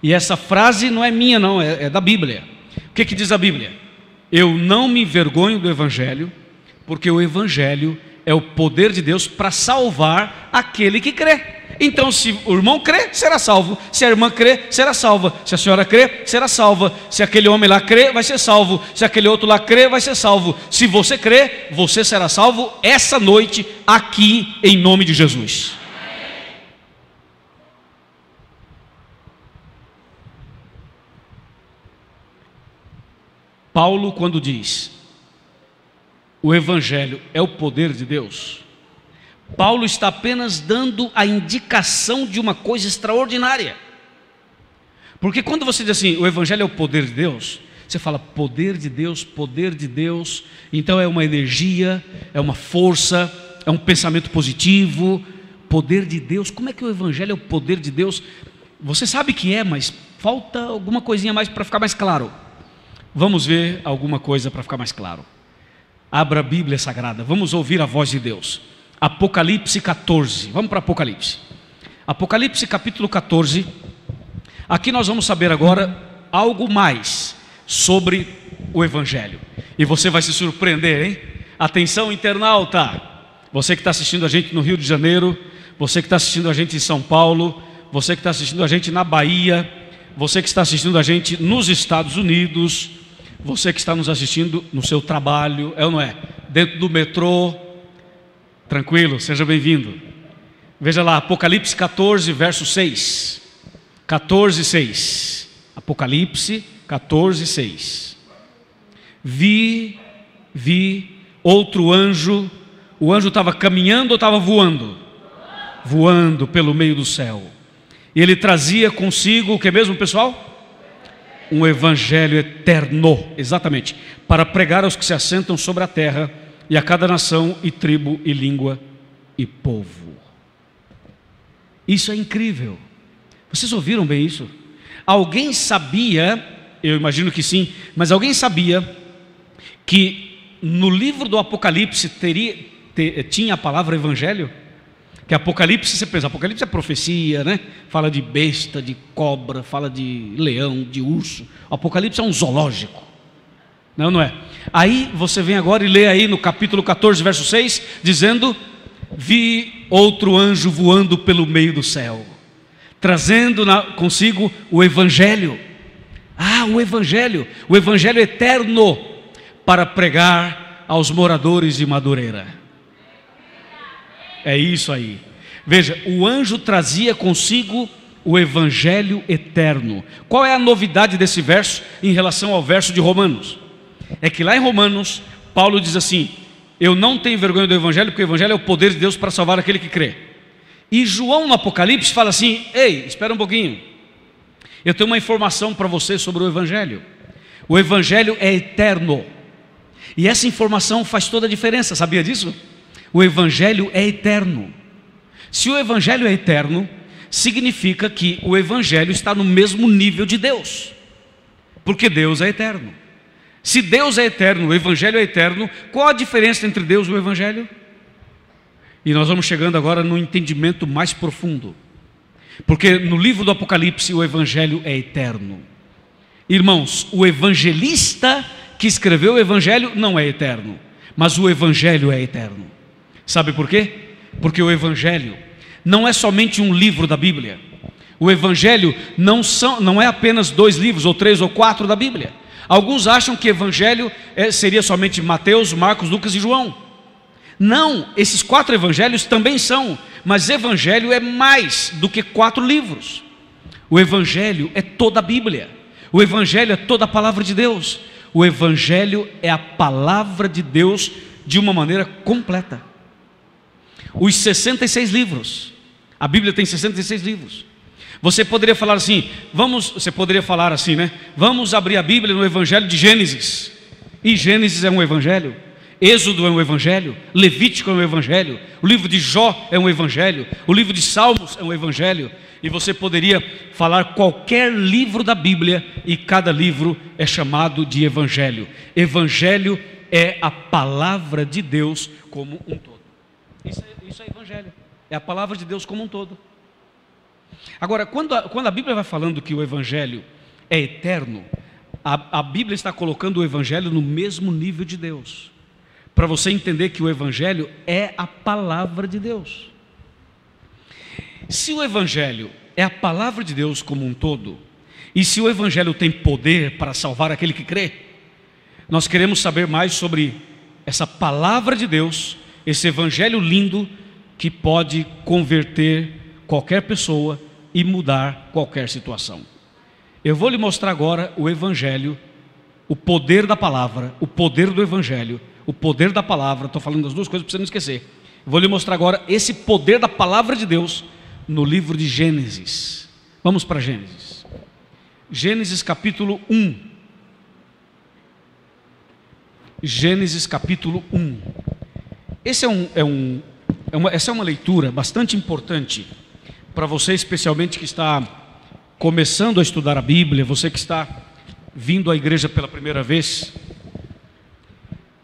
E essa frase não é minha não, é da Bíblia. O que diz a Bíblia? Eu não me envergonho do Evangelho, porque o Evangelho é o poder de Deus para salvar aquele que crê. Então, se o irmão crê, será salvo. Se a irmã crê, será salva. Se a senhora crê, será salva. Se aquele homem lá crê, vai ser salvo. Se aquele outro lá crê, vai ser salvo. Se você crê, você será salvo essa noite, aqui, em nome de Jesus. Paulo, quando diz o Evangelho é o poder de Deus, Paulo está apenas dando a indicação de uma coisa extraordinária. Porque quando você diz assim, o Evangelho é o poder de Deus, você fala poder de Deus, então é uma energia, é uma força, é um pensamento positivo, poder de Deus. Como é que o Evangelho é o poder de Deus? Você sabe que é, mas falta alguma coisinha mais para ficar mais claro. Vamos ver alguma coisa para ficar mais claro. Abra a Bíblia Sagrada, vamos ouvir a voz de Deus. Apocalipse 14, vamos para Apocalipse. Apocalipse capítulo 14. Aqui nós vamos saber agora algo mais sobre o Evangelho. E você vai se surpreender, hein? Atenção, internauta. Você que está assistindo a gente no Rio de Janeiro, você que está assistindo a gente em São Paulo, você que está assistindo a gente na Bahia, você que está assistindo a gente nos Estados Unidos, você que está nos assistindo no seu trabalho, é ou não é? Dentro do metrô, tranquilo, seja bem-vindo. Veja lá, Apocalipse 14, verso 6. 14, 6. Apocalipse 14, 6. Vi outro anjo. O anjo estava caminhando ou estava voando? Voando pelo meio do céu. E ele trazia consigo o que mesmo, pessoal? Um evangelho eterno, exatamente, para pregar aos que se assentam sobre a terra, e a cada nação, e tribo, e língua, e povo. Isso é incrível. Vocês ouviram bem isso? Alguém sabia, eu imagino que sim, mas alguém sabia que no livro do Apocalipse tinha a palavra evangelho? Que Apocalipse, você pensa, Apocalipse é profecia, né? Fala de besta, de cobra, fala de leão, de urso. O Apocalipse é um zoológico. Não é? Aí você vem agora e lê aí no capítulo 14, verso 6, dizendo: vi outro anjo voando pelo meio do céu, trazendo consigo o Evangelho. O Evangelho eterno, para pregar aos moradores de Madureira. É isso aí. Veja, o anjo trazia consigo o Evangelho eterno. Qual é a novidade desse verso em relação ao verso de Romanos? É que lá em Romanos, Paulo diz assim: eu não tenho vergonha do Evangelho, porque o Evangelho é o poder de Deus para salvar aquele que crê. E João no Apocalipse fala assim: ei, espera um pouquinho, eu tenho uma informação para você sobre o Evangelho. O Evangelho é eterno, e essa informação faz toda a diferença, sabia disso? O Evangelho é eterno. Se o Evangelho é eterno, significa que o Evangelho está no mesmo nível de Deus, porque Deus é eterno. Se Deus é eterno, o Evangelho é eterno, qual a diferença entre Deus e o Evangelho? E nós vamos chegando agora no entendimento mais profundo, porque no livro do Apocalipse o Evangelho é eterno. Irmãos, o evangelista que escreveu o Evangelho não é eterno, mas o Evangelho é eterno. Sabe por quê? Porque o Evangelho não é somente um livro da Bíblia. O Evangelho não é apenas 2 livros, ou 3 ou 4 da Bíblia. Alguns acham que Evangelho seria somente Mateus, Marcos, Lucas e João. Não, esses 4 evangelhos também são, mas Evangelho é mais do que 4 livros. O Evangelho é toda a Bíblia. O Evangelho é toda a palavra de Deus. O Evangelho é a palavra de Deus de uma maneira completa. Os 66 livros, a Bíblia tem 66 livros. Você poderia falar assim, né? Vamos abrir a Bíblia no Evangelho de Gênesis. E Gênesis é um evangelho, Êxodo é um evangelho, Levítico é um evangelho, o livro de Jó é um evangelho, o livro de Salmos é um evangelho. E você poderia falar qualquer livro da Bíblia, e cada livro é chamado de evangelho. Evangelho é a palavra de Deus como um todo. Isso é evangelho, é a palavra de Deus como um todo. Agora, quando a Bíblia vai falando que o evangelho é eterno, a Bíblia está colocando o evangelho no mesmo nível de Deus, para você entender que o evangelho é a palavra de Deus. Se o evangelho é a palavra de Deus como um todo, e se o evangelho tem poder para salvar aquele que crê, nós queremos saber mais sobre essa palavra de Deus, esse evangelho lindo que pode converter qualquer pessoa e mudar qualquer situação. Eu vou lhe mostrar agora o evangelho, o poder da palavra, o poder do evangelho, o poder da palavra. Estou falando das duas coisas para você não esquecer. Vou lhe mostrar agora esse poder da palavra de Deus no livro de Gênesis. Vamos para Gênesis. Gênesis capítulo 1. Gênesis capítulo 1. Essa é uma leitura bastante importante para você, especialmente que está começando a estudar a Bíblia, você que está vindo à igreja pela primeira vez.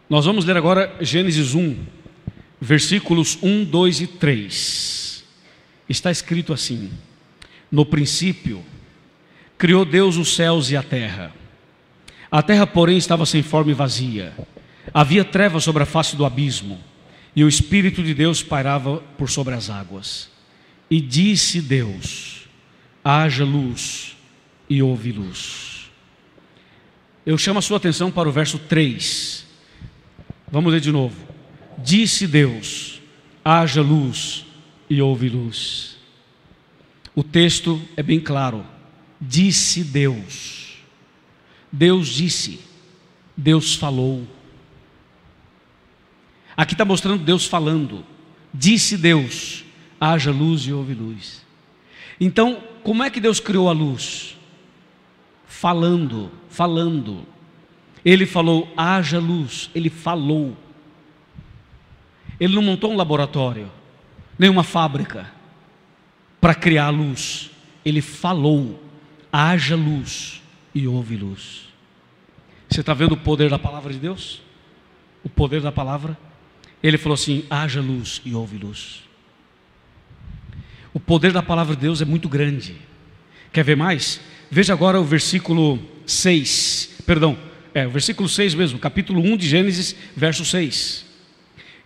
Nós vamos ler agora Gênesis 1, versículos 1, 2 e 3. Está escrito assim: no princípio, criou Deus os céus e a terra. A terra, porém, estava sem forma e vazia. Havia trevas sobre a face do abismo, e o Espírito de Deus pairava por sobre as águas. E disse Deus: haja luz, e houve luz. Eu chamo a sua atenção para o verso 3. Vamos ler de novo. Disse Deus: haja luz, e houve luz. O texto é bem claro. Disse Deus. Deus disse. Deus falou. Aqui está mostrando Deus falando. Disse Deus: haja luz e houve luz. Então, como é que Deus criou a luz? Falando. Ele falou: haja luz. Ele falou. Ele não montou um laboratório, nem uma fábrica para criar a luz. Ele falou: haja luz e houve luz. Você está vendo o poder da palavra de Deus? O poder da palavra. Ele falou assim: haja luz e houve luz. O poder da palavra de Deus é muito grande. Quer ver mais? Veja agora o versículo 6. O versículo 6 mesmo, capítulo 1 de Gênesis, verso 6.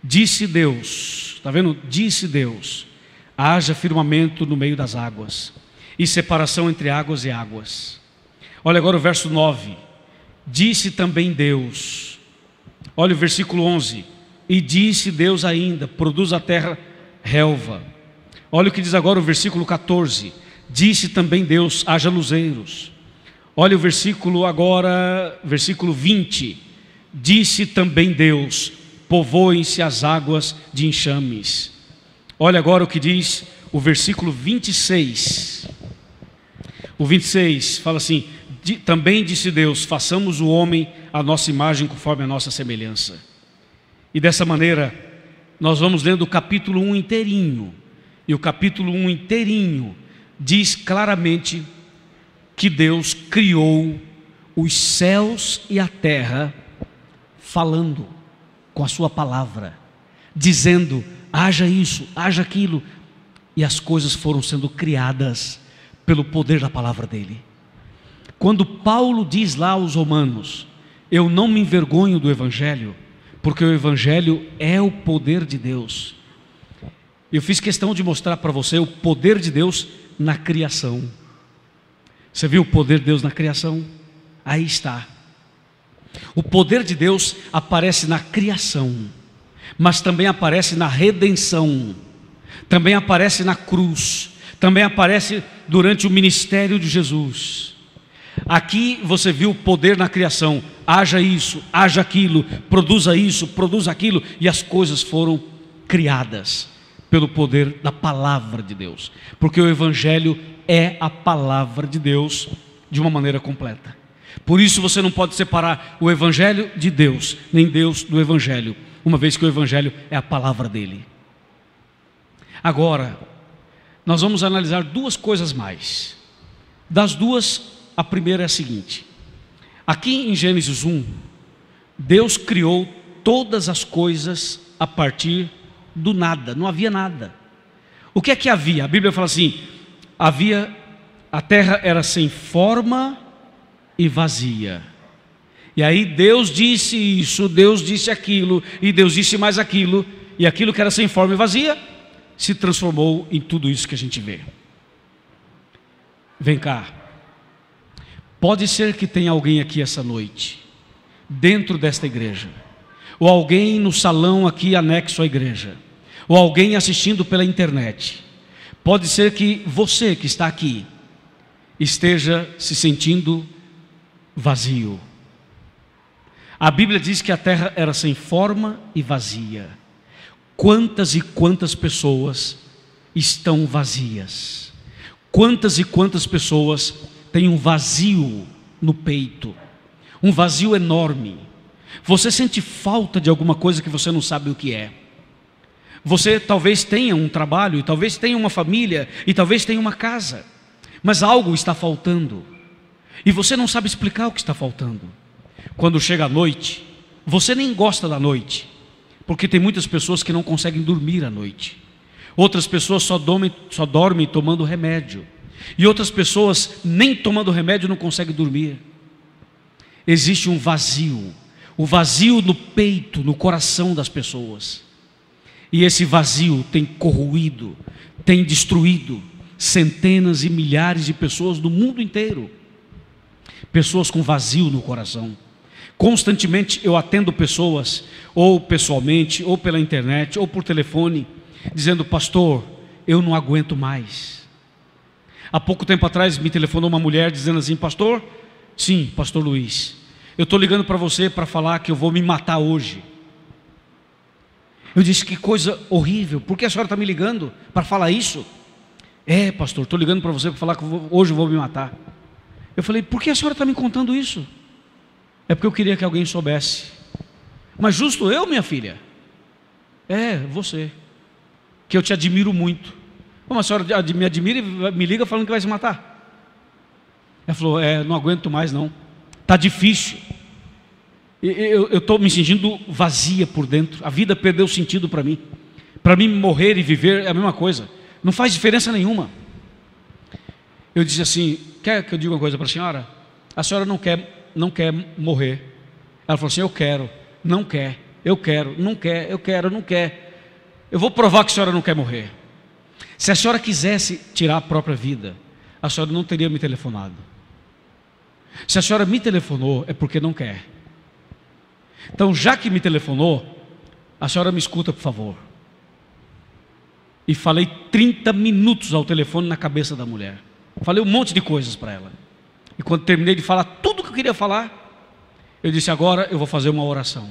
Disse Deus, está vendo? Disse Deus: haja firmamento no meio das águas, e separação entre águas e águas. Olha agora o verso 9. Disse também Deus. Olha o versículo 11. E disse Deus ainda: produz a terra relva. Olha o que diz agora o versículo 14. Disse também Deus: haja luzeiros. Olha o versículo agora, versículo 20. Disse também Deus: povoem-se as águas de enxames. Olha agora o que diz o versículo 26. O 26 fala assim: também disse Deus: façamos o homem à nossa imagem, conforme a nossa semelhança. E dessa maneira nós vamos lendo o capítulo 1 inteirinho. E o capítulo 1 inteirinho diz claramente que Deus criou os céus e a terra, falando com a sua palavra, dizendo: haja isso, haja aquilo. E as coisas foram sendo criadas pelo poder da palavra dele. Quando Paulo diz lá aos Romanos: eu não me envergonho do Evangelho, porque o Evangelho é o poder de Deus. Eu fiz questão de mostrar para você o poder de Deus na criação. Você viu o poder de Deus na criação? Aí está. O poder de Deus aparece na criação, mas também aparece na redenção, também aparece na cruz, também aparece durante o ministério de Jesus. Aqui você viu o poder na criação: haja isso, haja aquilo, produza isso, produza aquilo, e as coisas foram criadas pelo poder da palavra de Deus, porque o Evangelho é a palavra de Deus de uma maneira completa. Por isso você não pode separar o Evangelho de Deus, nem Deus do Evangelho, uma vez que o Evangelho é a palavra dele. Agora, nós vamos analisar duas coisas mais. Das duas, a primeira é a seguinte: aqui em Gênesis 1, Deus criou todas as coisas a partir do nada, não havia nada. O que é que havia? A Bíblia fala assim: a terra era sem forma e vazia. E aí Deus disse isso, Deus disse aquilo, e Deus disse mais aquilo, e aquilo que era sem forma e vazia se transformou em tudo isso que a gente vê. Vem cá. Pode ser que tenha alguém aqui essa noite, dentro desta igreja, ou alguém no salão aqui anexo à igreja, ou alguém assistindo pela internet. Pode ser que você que está aqui esteja se sentindo vazio. A Bíblia diz que a terra era sem forma e vazia. Quantas e quantas pessoas estão vazias? Quantas e quantas pessoas têm um vazio no peito, um vazio enorme? Você sente falta de alguma coisa que você não sabe o que é. Você talvez tenha um trabalho, e talvez tenha uma família, e talvez tenha uma casa, mas algo está faltando, e você não sabe explicar o que está faltando. Quando chega a noite, você nem gosta da noite, porque tem muitas pessoas que não conseguem dormir à noite. Outras pessoas só dormem tomando remédio, e outras pessoas nem tomando remédio não conseguem dormir. Existe um vazio, o vazio no peito, no coração das pessoas. E esse vazio tem corroído, tem destruído centenas e milhares de pessoas do mundo inteiro. Pessoas com vazio no coração. Constantemente eu atendo pessoas, ou pessoalmente, ou pela internet, ou por telefone, dizendo: pastor, eu não aguento mais. Há pouco tempo atrás me telefonou uma mulher dizendo assim: pastor, sim, pastor Luiz, eu estou ligando para você para falar que eu vou me matar hoje. Eu disse: que coisa horrível, por que a senhora está me ligando para falar isso? É, pastor, estou ligando para você para falar que hoje eu vou me matar. Eu falei: por que a senhora está me contando isso? É porque eu queria que alguém soubesse. Mas justo eu, minha filha? É, você, que eu te admiro muito. Como a senhora me admira e me liga falando que vai se matar? Ela falou: não aguento mais não, está difícil. Eu estou me sentindo vazia por dentro. A vida perdeu sentido para mim. Para mim morrer e viver é a mesma coisa, não faz diferença nenhuma. Eu disse assim: quer que eu diga uma coisa para a senhora? A senhora não quer morrer. Ela falou assim: eu quero. Não quer, eu quero. Não quer, eu quero. Não quer. Eu vou provar que a senhora não quer morrer. Se a senhora quisesse tirar a própria vida, a senhora não teria me telefonado. Se a senhora me telefonou, é porque não quer. Então, já que me telefonou, a senhora me escuta, por favor. E falei 30 minutos ao telefone na cabeça da mulher. Falei um monte de coisas para ela. E quando terminei de falar tudo que eu queria falar, eu disse: agora eu vou fazer uma oração.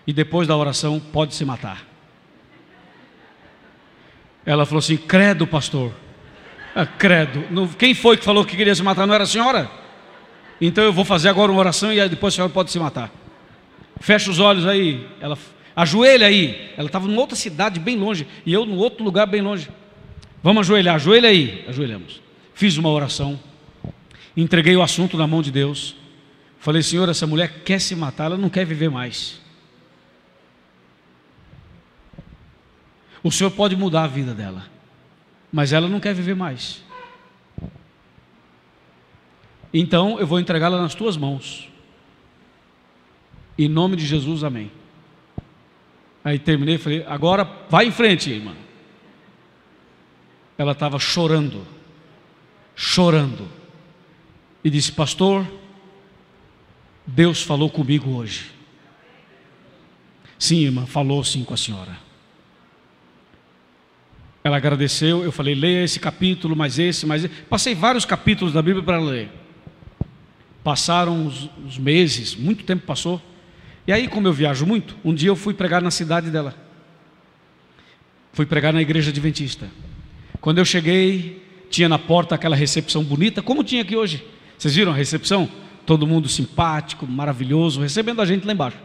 E depois da oração, pode se matar. Ela falou assim: credo, pastor. Credo. Quem foi que falou que queria se matar? Não era a senhora? Então eu vou fazer agora uma oração e aí depois a senhora pode se matar. Fecha os olhos aí. Ela ajoelha aí. Ela estava numa outra cidade bem longe e eu num outro lugar bem longe. Vamos ajoelhar, ajoelha aí. Ajoelhamos. Fiz uma oração, entreguei o assunto na mão de Deus. Falei: Senhor, essa mulher quer se matar, ela não quer viver mais. O Senhor pode mudar a vida dela, mas ela não quer viver mais. Então eu vou entregá-la nas tuas mãos. Em nome de Jesus, amém. Aí terminei e falei: agora vai em frente, irmã. Ela estava chorando, e disse: pastor, Deus falou comigo hoje. Sim, irmã, falou sim com a senhora. Ela agradeceu. Eu falei: leia esse capítulo, mais esse. Passei vários capítulos da Bíblia para ler. Passaram os meses, muito tempo passou. E aí, como eu viajo muito, um dia eu fui pregar na cidade dela. Fui pregar na igreja adventista. Quando eu cheguei, tinha na porta aquela recepção bonita, como tinha aqui hoje. Vocês viram a recepção? Todo mundo simpático, maravilhoso, recebendo a gente lá embaixo.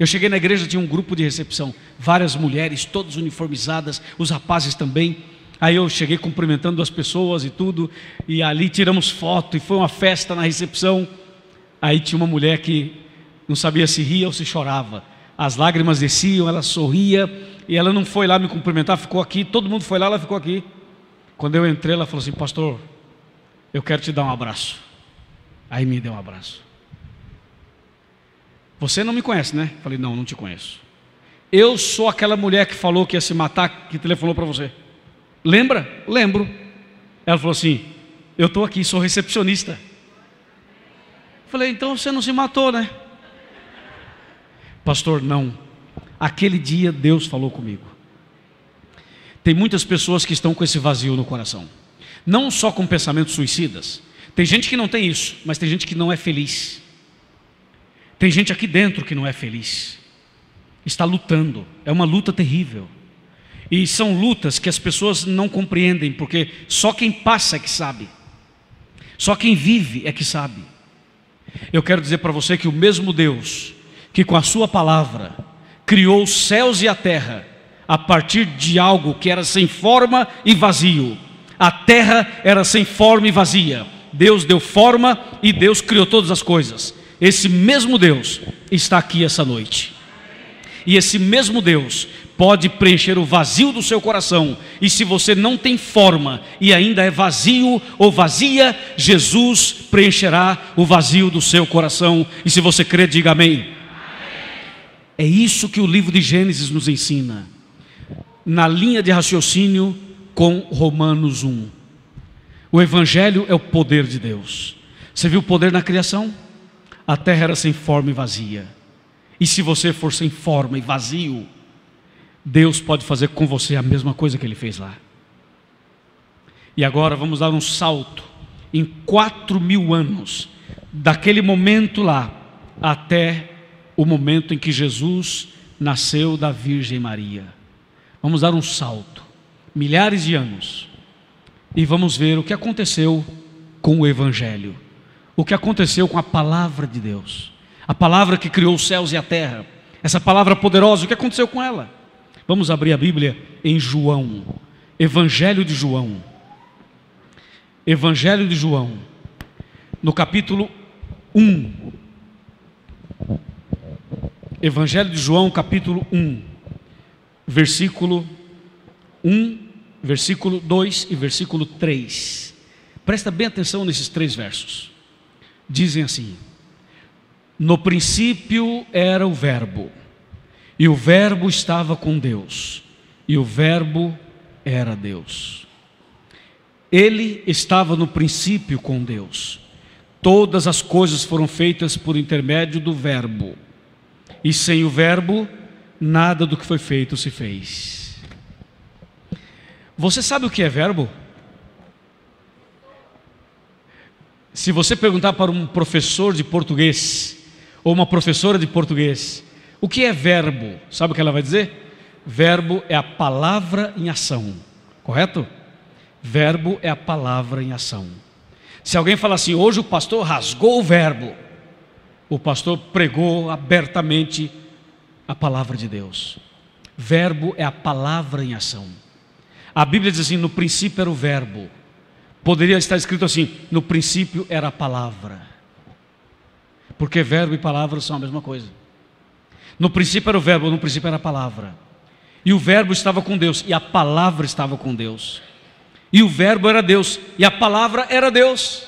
Eu cheguei na igreja, tinha um grupo de recepção, várias mulheres, todas uniformizadas, os rapazes também. Aí eu cheguei cumprimentando as pessoas e tudo, e ali tiramos foto, e foi uma festa na recepção. Aí tinha uma mulher que não sabia se ria ou se chorava. As lágrimas desciam, ela sorria, e ela não foi lá me cumprimentar, ficou aqui, todo mundo foi lá, ela ficou aqui. Quando eu entrei, ela falou assim: pastor, eu quero te dar um abraço. Aí me deu um abraço. Você não me conhece, né? Falei: não, não te conheço. Eu sou aquela mulher que falou que ia se matar, que telefonou para você. Lembra? Lembro. Ela falou assim: eu estou aqui, sou recepcionista. Falei: então você não se matou, né? Pastor, não. Aquele dia Deus falou comigo. Tem muitas pessoas que estão com esse vazio no coração. Não só com pensamentos suicidas. Tem gente que não tem isso, mas tem gente que não é feliz. Tem gente aqui dentro que não é feliz. Está lutando. É uma luta terrível. E são lutas que as pessoas não compreendem, porque só quem passa é que sabe. Só quem vive é que sabe. Eu quero dizer para você que o mesmo Deus que com a sua palavra criou os céus e a terra a partir de algo que era sem forma e vazio. A terra era sem forma e vazia. Deus deu forma e Deus criou todas as coisas. Esse mesmo Deus está aqui essa noite. E esse mesmo Deus pode preencher o vazio do seu coração. E se você não tem forma e ainda é vazio ou vazia, Jesus preencherá o vazio do seu coração. E se você crê, diga amém. É isso que o livro de Gênesis nos ensina, na linha de raciocínio com Romanos 1. O Evangelho é o poder de Deus. Você viu o poder na criação? A terra era sem forma e vazia. E se você for sem forma e vazio, Deus pode fazer com você a mesma coisa que Ele fez lá. E agora vamos dar um salto em 4.000 anos, daquele momento lá até o momento em que Jesus nasceu da Virgem Maria. Vamos dar um salto, milhares de anos, e vamos ver o que aconteceu com o Evangelho, o que aconteceu com a palavra de Deus, a palavra que criou os céus e a terra, essa palavra poderosa, o que aconteceu com ela? Vamos abrir a Bíblia em João, Evangelho de João, Evangelho de João, no capítulo 1, Evangelho de João, capítulo 1, versículo 1, versículo 2 e versículo 3. Presta bem atenção nesses 3 versos. Dizem assim: no princípio era o Verbo, e o Verbo estava com Deus, e o Verbo era Deus. Ele estava no princípio com Deus. Todas as coisas foram feitas por intermédio do Verbo, e sem o Verbo, nada do que foi feito se fez. Você sabe o que é verbo? Se você perguntar para um professor de português, ou uma professora de português, o que é verbo? Sabe o que ela vai dizer? Verbo é a palavra em ação, correto? Verbo é a palavra em ação. Se alguém falar assim: hoje o pastor rasgou o verbo, o pastor pregou abertamente a palavra de Deus. Verbo é a palavra em ação. A Bíblia diz assim: no princípio era o verbo. Poderia estar escrito assim: no princípio era a palavra, porque verbo e palavra são a mesma coisa. No princípio era o verbo, no princípio era a palavra. E o verbo estava com Deus, e a palavra estava com Deus. E o verbo era Deus, e a palavra era Deus.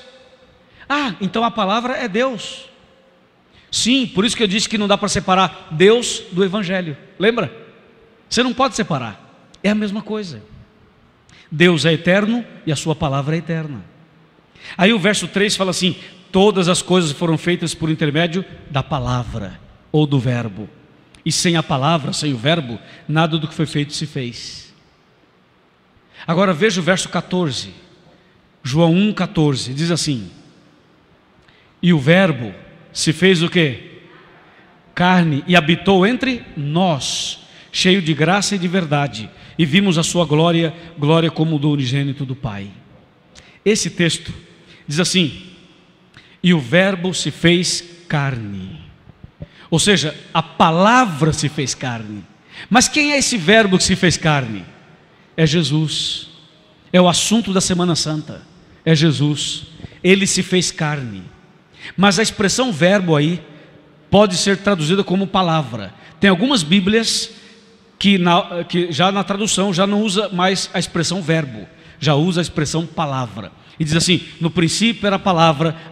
Ah, então a palavra é Deus. Sim, por isso que eu disse que não dá para separar Deus do Evangelho. Lembra? Você não pode separar. É a mesma coisa. Deus é eterno e a sua palavra é eterna. Aí o verso 3 fala assim: todas as coisas foram feitas por intermédio da palavra ou do verbo. E sem a palavra, sem o verbo, nada do que foi feito se fez. Agora veja o verso 14. João 1,14 diz assim: e o verbo se fez o quê? Carne, e habitou entre nós, cheio de graça e de verdade, e vimos a sua glória, glória como do unigênito do Pai. Esse texto diz assim: e o verbo se fez carne. Ou seja, a palavra se fez carne. Mas quem é esse verbo que se fez carne? É Jesus. É o assunto da Semana Santa. É Jesus. Ele se fez carne. Mas a expressão verbo aí pode ser traduzida como palavra. Tem algumas Bíblias que já na tradução já não usa mais a expressão verbo, já usa a expressão palavra. E diz assim: no princípio era a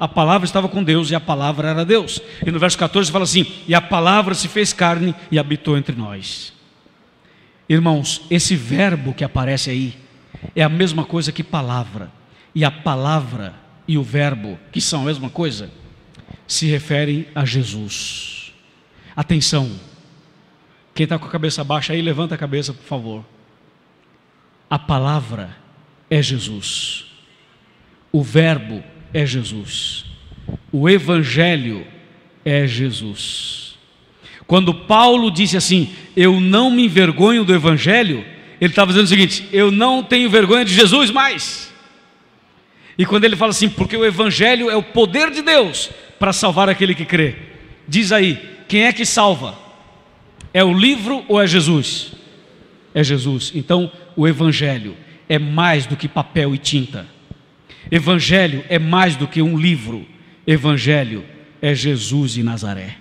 palavra estava com Deus e a palavra era Deus. E no verso 14 fala assim: e a palavra se fez carne e habitou entre nós. Irmãos, esse verbo que aparece aí é a mesma coisa que palavra. E a palavra e o verbo, que são a mesma coisa, se referem a Jesus. Atenção, quem está com a cabeça baixa aí, levanta a cabeça, por favor. A palavra é Jesus, o verbo é Jesus, o evangelho é Jesus. Quando Paulo disse assim: eu não me envergonho do evangelho, ele estava dizendo o seguinte: eu não tenho vergonha de Jesus mais. E quando ele fala assim, porque o evangelho é o poder de Deus para salvar aquele que crê, diz aí, quem é que salva? É o livro ou é Jesus? É Jesus. Então o evangelho é mais do que papel e tinta. Evangelho é mais do que um livro. Evangelho é Jesus de Nazaré.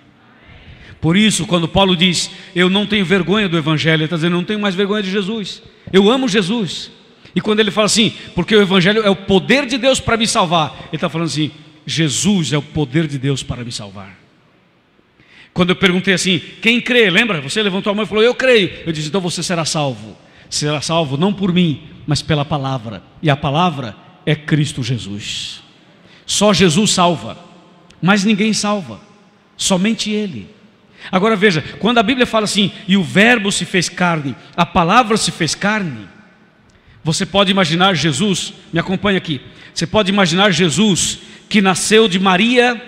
Por isso, quando Paulo diz: eu não tenho vergonha do evangelho, ele está dizendo: eu não tenho mais vergonha de Jesus, eu amo Jesus. E quando ele fala assim, porque o evangelho é o poder de Deus para me salvar, ele está falando assim: Jesus é o poder de Deus para me salvar. Quando eu perguntei assim: quem crê? Lembra? Você levantou a mão e falou: eu creio. Eu disse: então você será salvo. Será salvo não por mim, mas pela palavra. E a palavra é Cristo Jesus. Só Jesus salva, mas ninguém salva, somente Ele. Agora veja, quando a Bíblia fala assim: e o verbo se fez carne, a palavra se fez carne, você pode imaginar Jesus, me acompanha aqui, você pode imaginar Jesus que nasceu de Maria,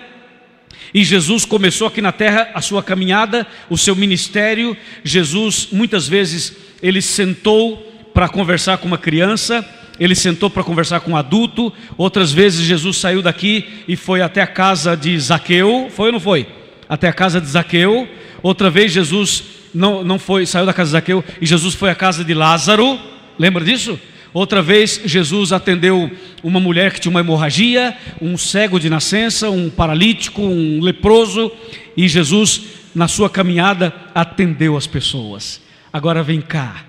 e Jesus começou aqui na terra a sua caminhada, o seu ministério. Jesus muitas vezes ele sentou para conversar com uma criança, ele sentou para conversar com um adulto. Outras vezes Jesus saiu daqui e foi até a casa de Zaqueu, foi ou não foi? Até a casa de Zaqueu. Outra vez Jesus não foi, saiu da casa de Zaqueu e Jesus foi à casa de Lázaro, lembra disso? Outra vez Jesus atendeu uma mulher que tinha uma hemorragia, um cego de nascença, um paralítico, um leproso, e Jesus na sua caminhada atendeu as pessoas. Agora vem cá,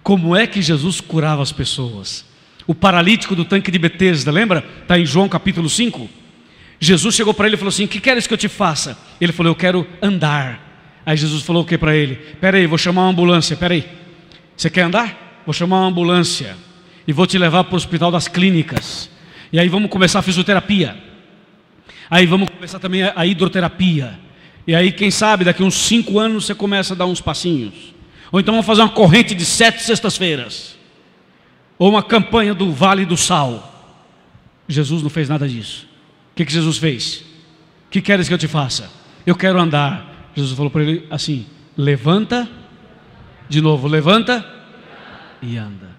como é que Jesus curava as pessoas? O paralítico do tanque de Betesda, lembra? Está em João capítulo 5. Jesus chegou para ele e falou assim: o que queres que eu te faça? Ele falou: eu quero andar. Aí Jesus falou o que para ele? Espera aí, vou chamar uma ambulância. Espera aí, você quer andar? Vou chamar uma ambulância e vou te levar para o hospital das clínicas. E aí vamos começar a fisioterapia. Aí vamos começar também a hidroterapia. E aí quem sabe daqui uns 5 anos você começa a dar uns passinhos. Ou então vamos fazer uma corrente de 7 sextas-feiras. Ou uma campanha do Vale do Sal. Jesus não fez nada disso. O que Jesus fez? O que queres que eu te faça? Eu quero andar. Jesus falou para ele assim: levanta, de novo, levanta e anda.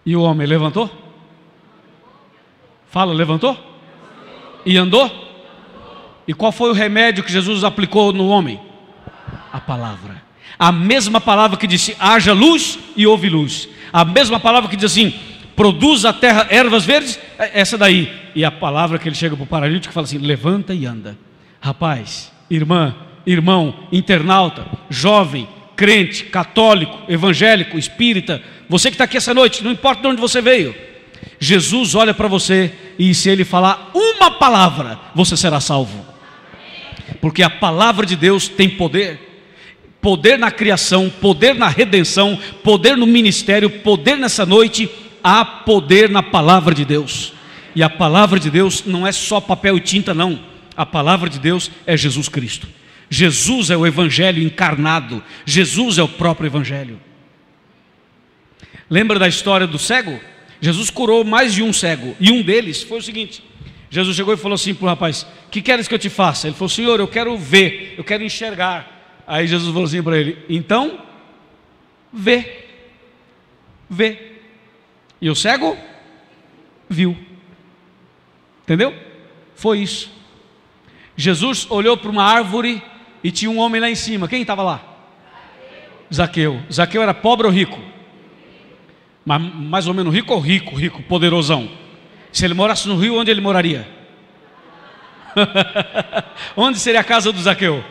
E o homem levantou? Fala, levantou? E andou? E qual foi o remédio que Jesus aplicou no homem? A palavra. A mesma palavra que disse: haja luz e houve luz. A mesma palavra que diz assim: produz a terra ervas verdes, essa daí. E a palavra que ele chega para o paralítico e fala assim: levanta e anda. Rapaz, irmã, irmão, internauta, jovem, crente, católico, evangélico, espírita, você que está aqui essa noite, não importa de onde você veio, Jesus olha para você e se Ele falar uma palavra, você será salvo. Porque a palavra de Deus tem poder. Poder na criação, poder na redenção, poder no ministério, poder nessa noite. Há poder na palavra de Deus. E a palavra de Deus não é só papel e tinta, não. A palavra de Deus é Jesus Cristo. Jesus é o evangelho encarnado. Jesus é o próprio evangelho. Lembra da história do cego? Jesus curou mais de um cego. E um deles foi o seguinte: Jesus chegou e falou assim para o rapaz: o que queres que eu te faça? Ele falou: Senhor, eu quero ver, eu quero enxergar. Aí Jesus falou assim para ele: então, vê. Vê. E o cego viu. Entendeu? Foi isso. Jesus olhou para uma árvore e tinha um homem lá em cima. Quem estava lá? Zaqueu. Zaqueu era pobre ou rico? Mas mais ou menos rico ou rico? Rico, poderosão. Se ele morasse no rio, onde ele moraria? Onde seria a casa do Zaqueu?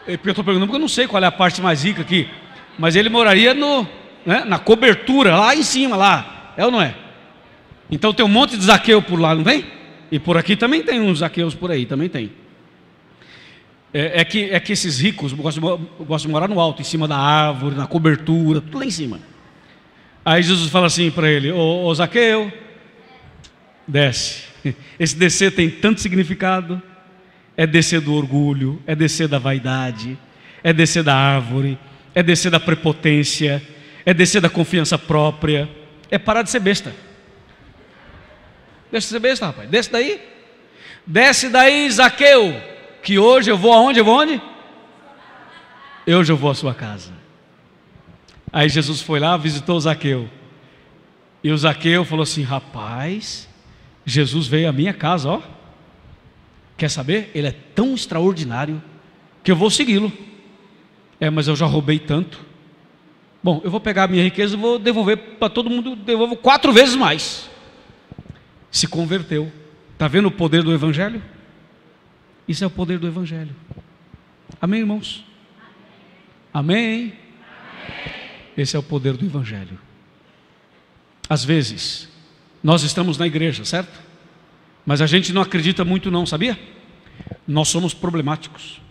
Eu estou perguntando porque eu não sei qual é a parte mais rica aqui. Mas ele moraria na cobertura, lá em cima, lá. É ou não é? Então tem um monte de Zaqueu por lá, não tem? E por aqui também tem uns Zaqueus por aí, também tem. É que esses ricos gostam de morar no alto, em cima da árvore, na cobertura, tudo lá em cima. Aí Jesus fala assim para ele: ô Zaqueu, desce. Esse descer tem tanto significado. É descer do orgulho, é descer da vaidade, é descer da árvore, é descer da prepotência, é descer da confiança própria, é parar de ser besta. Deixa de ser besta, rapaz. Desce daí, Zaqueu, que hoje eu vou aonde? Hoje eu vou à sua casa. Aí Jesus foi lá, visitou o Zaqueu. E o Zaqueu falou assim: rapaz, Jesus veio à minha casa, ó. Quer saber? Ele é tão extraordinário que eu vou segui-lo. Mas eu já roubei tanto. Bom, eu vou pegar a minha riqueza e vou devolver para todo mundo, devolvo 4 vezes mais. Se converteu. Está vendo o poder do Evangelho? Isso é o poder do Evangelho. Amém, irmãos? Amém? Esse é o poder do Evangelho. Às vezes, nós estamos na igreja, certo? Mas a gente não acredita muito não, sabia? Nós somos problemáticos.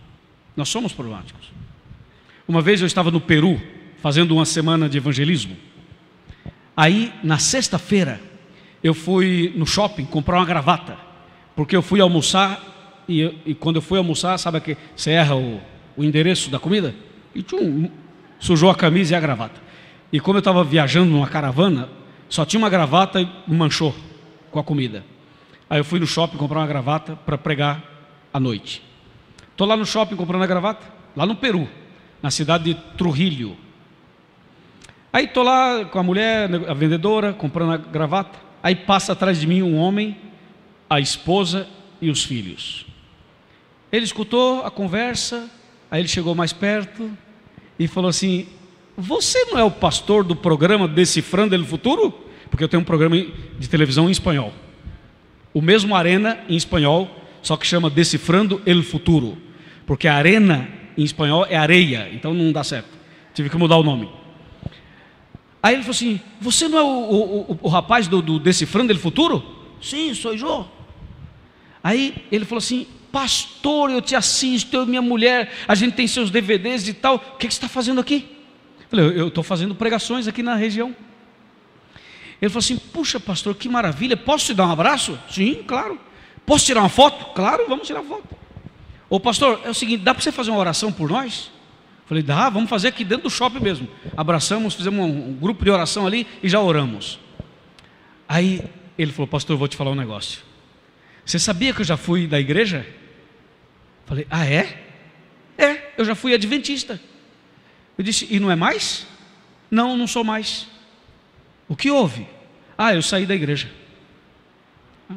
Uma vez eu estava no Peru, fazendo uma semana de evangelismo. Aí, na sexta-feira, eu fui no shopping comprar uma gravata. Porque eu fui almoçar, e quando eu fui almoçar, sabe que você erra o endereço da comida? E sujou a camisa e a gravata. E como eu estava viajando numa caravana, só tinha uma gravata e manchou com a comida. Aí eu fui no shopping comprar uma gravata para pregar à noite. Estou lá no shopping comprando a gravata, lá no Peru, na cidade de Trujillo. Aí estou lá com a mulher, a vendedora, comprando a gravata. Aí passa atrás de mim um homem, a esposa e os filhos. Ele escutou a conversa, aí ele chegou mais perto e falou assim: você não é o pastor do programa Decifrando el Futuro? Porque eu tenho um programa de televisão em espanhol. O mesmo Arena em espanhol, só que chama Decifrando el Futuro. Porque a arena em espanhol é areia, então não dá certo. Tive que mudar o nome. Aí ele falou assim: você não é o rapaz do Decifrando el Futuro? Sim, sou eu. Aí ele falou assim: pastor, eu te assisto, eu e minha mulher, a gente tem seus DVDs e tal. O que você está fazendo aqui? Eu falei: eu estou fazendo pregações aqui na região. Ele falou assim: puxa, pastor, que maravilha, posso te dar um abraço? Sim, claro. Posso tirar uma foto? Claro, vamos tirar foto. Ô pastor, é o seguinte, dá para você fazer uma oração por nós? Eu falei: dá, vamos fazer aqui dentro do shopping mesmo. Abraçamos, fizemos um grupo de oração ali e já oramos. Aí ele falou: pastor, eu vou te falar um negócio. Você sabia que eu já fui da igreja? Eu falei: ah, é? Eu já fui adventista. Eu disse: e não é mais? Não, não sou mais. O que houve? Ah, eu saí da igreja.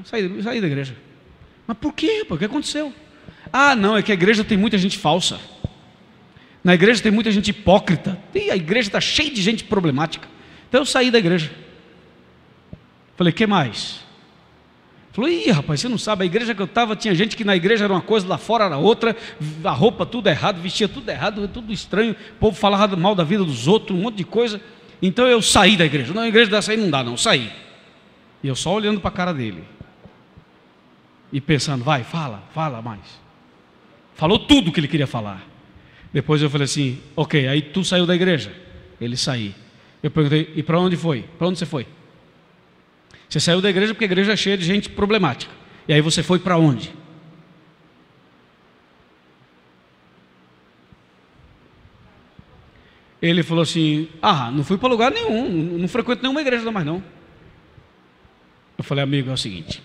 Saí da igreja. Mas por quê? O que aconteceu? Ah, não, é que a igreja tem muita gente falsa. Na igreja tem muita gente hipócrita. E a igreja está cheia de gente problemática. Então eu saí da igreja. Falei: que mais? Falou: ih, rapaz, você não sabe, a igreja que eu estava, tinha gente que na igreja era uma coisa, lá fora era outra, a roupa tudo errado, vestia tudo errado, tudo estranho, o povo falava mal da vida dos outros, um monte de coisa. Então eu saí da igreja. Não, a igreja dessa aí não dá, não, saí. E eu só olhando para a cara dele. E pensando: vai, fala mais. Falou tudo o que ele queria falar. Depois eu falei assim: ok, aí tu saiu da igreja? Ele saiu. Eu perguntei: e para onde foi? Para onde você foi? Você saiu da igreja porque a igreja é cheia de gente problemática. E aí você foi para onde? Ele falou assim: ah, não fui para lugar nenhum, não frequento nenhuma igreja mais não. Eu falei: amigo, é o seguinte,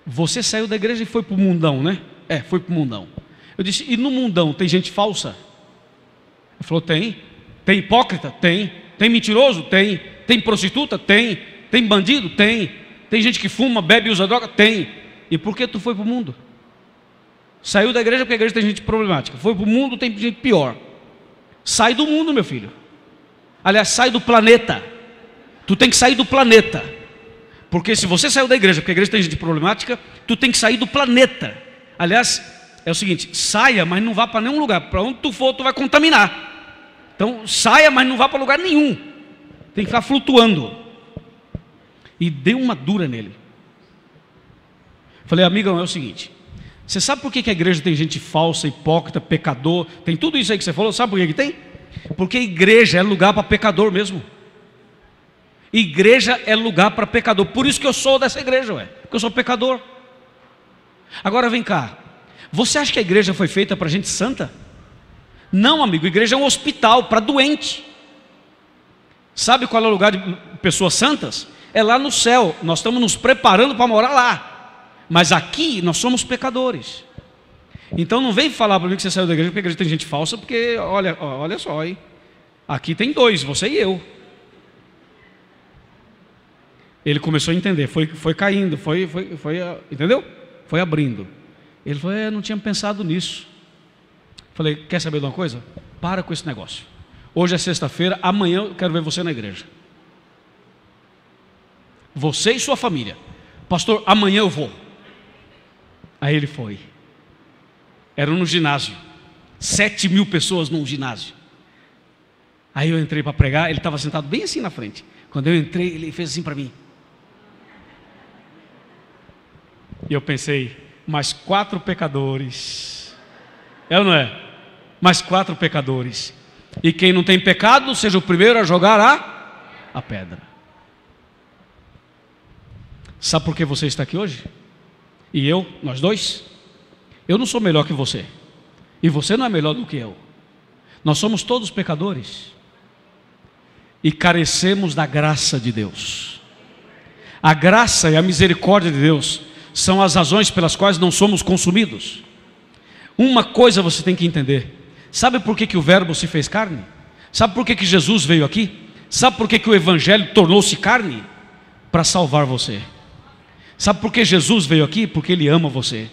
você saiu da igreja e foi para o mundão, né? Foi para o mundão. Eu disse: e no mundão tem gente falsa? Ele falou: tem. Tem hipócrita? Tem. Tem mentiroso? Tem. Tem prostituta? Tem. Tem bandido? Tem. Tem gente que fuma, bebe e usa droga? Tem. E por que tu foi para o mundo? Saiu da igreja porque a igreja tem gente problemática. Foi para o mundo, tem gente pior. Sai do mundo, meu filho. Aliás, sai do planeta. Tu tem que sair do planeta. Porque se você saiu da igreja, porque a igreja tem gente problemática, tu tem que sair do planeta. Aliás, é o seguinte, saia, mas não vá para nenhum lugar. Para onde tu for, tu vai contaminar. Então, saia, mas não vá para lugar nenhum. Tem que ficar flutuando. E deu uma dura nele. Falei, amigão, é o seguinte, você sabe por que a igreja tem gente falsa, hipócrita, pecador? Tem tudo isso aí que você falou, sabe por que tem? Porque igreja é lugar para pecador mesmo. Igreja é lugar para pecador. Por isso que eu sou dessa igreja, porque eu sou pecador. Agora vem cá, você acha que a igreja foi feita para gente santa? Não, amigo, a igreja é um hospital para doente. Sabe qual é o lugar de pessoas santas? É lá no céu. Nós estamos nos preparando para morar lá. Mas aqui nós somos pecadores. Então não vem falar para mim que você saiu da igreja porque a igreja tem gente falsa, porque olha só, hein? Aqui tem dois, você e eu. Ele começou a entender, foi caindo, entendeu? Foi abrindo. Ele falou, não tinha pensado nisso. Falei, quer saber de uma coisa? Para com esse negócio. Hoje é sexta-feira, amanhã eu quero ver você na igreja. Você e sua família. Pastor, amanhã eu vou. Aí ele foi. Era no ginásio. 7.000 pessoas num ginásio. Aí eu entrei para pregar, ele estava sentado bem assim na frente. Quando eu entrei, ele fez assim para mim. E eu pensei, mais 4 pecadores. É ou não é? Mais 4 pecadores. E quem não tem pecado, seja o primeiro a jogar a pedra. Sabe por que você está aqui hoje? E eu, nós dois? Eu não sou melhor que você. E você não é melhor do que eu. Nós somos todos pecadores. E carecemos da graça de Deus. A graça e a misericórdia de Deus são as razões pelas quais não somos consumidos. Uma coisa você tem que entender. Sabe por que o verbo se fez carne? Sabe por que Jesus veio aqui? Sabe por que o evangelho tornou-se carne? Para salvar você. Sabe por que Jesus veio aqui? Porque Ele ama você.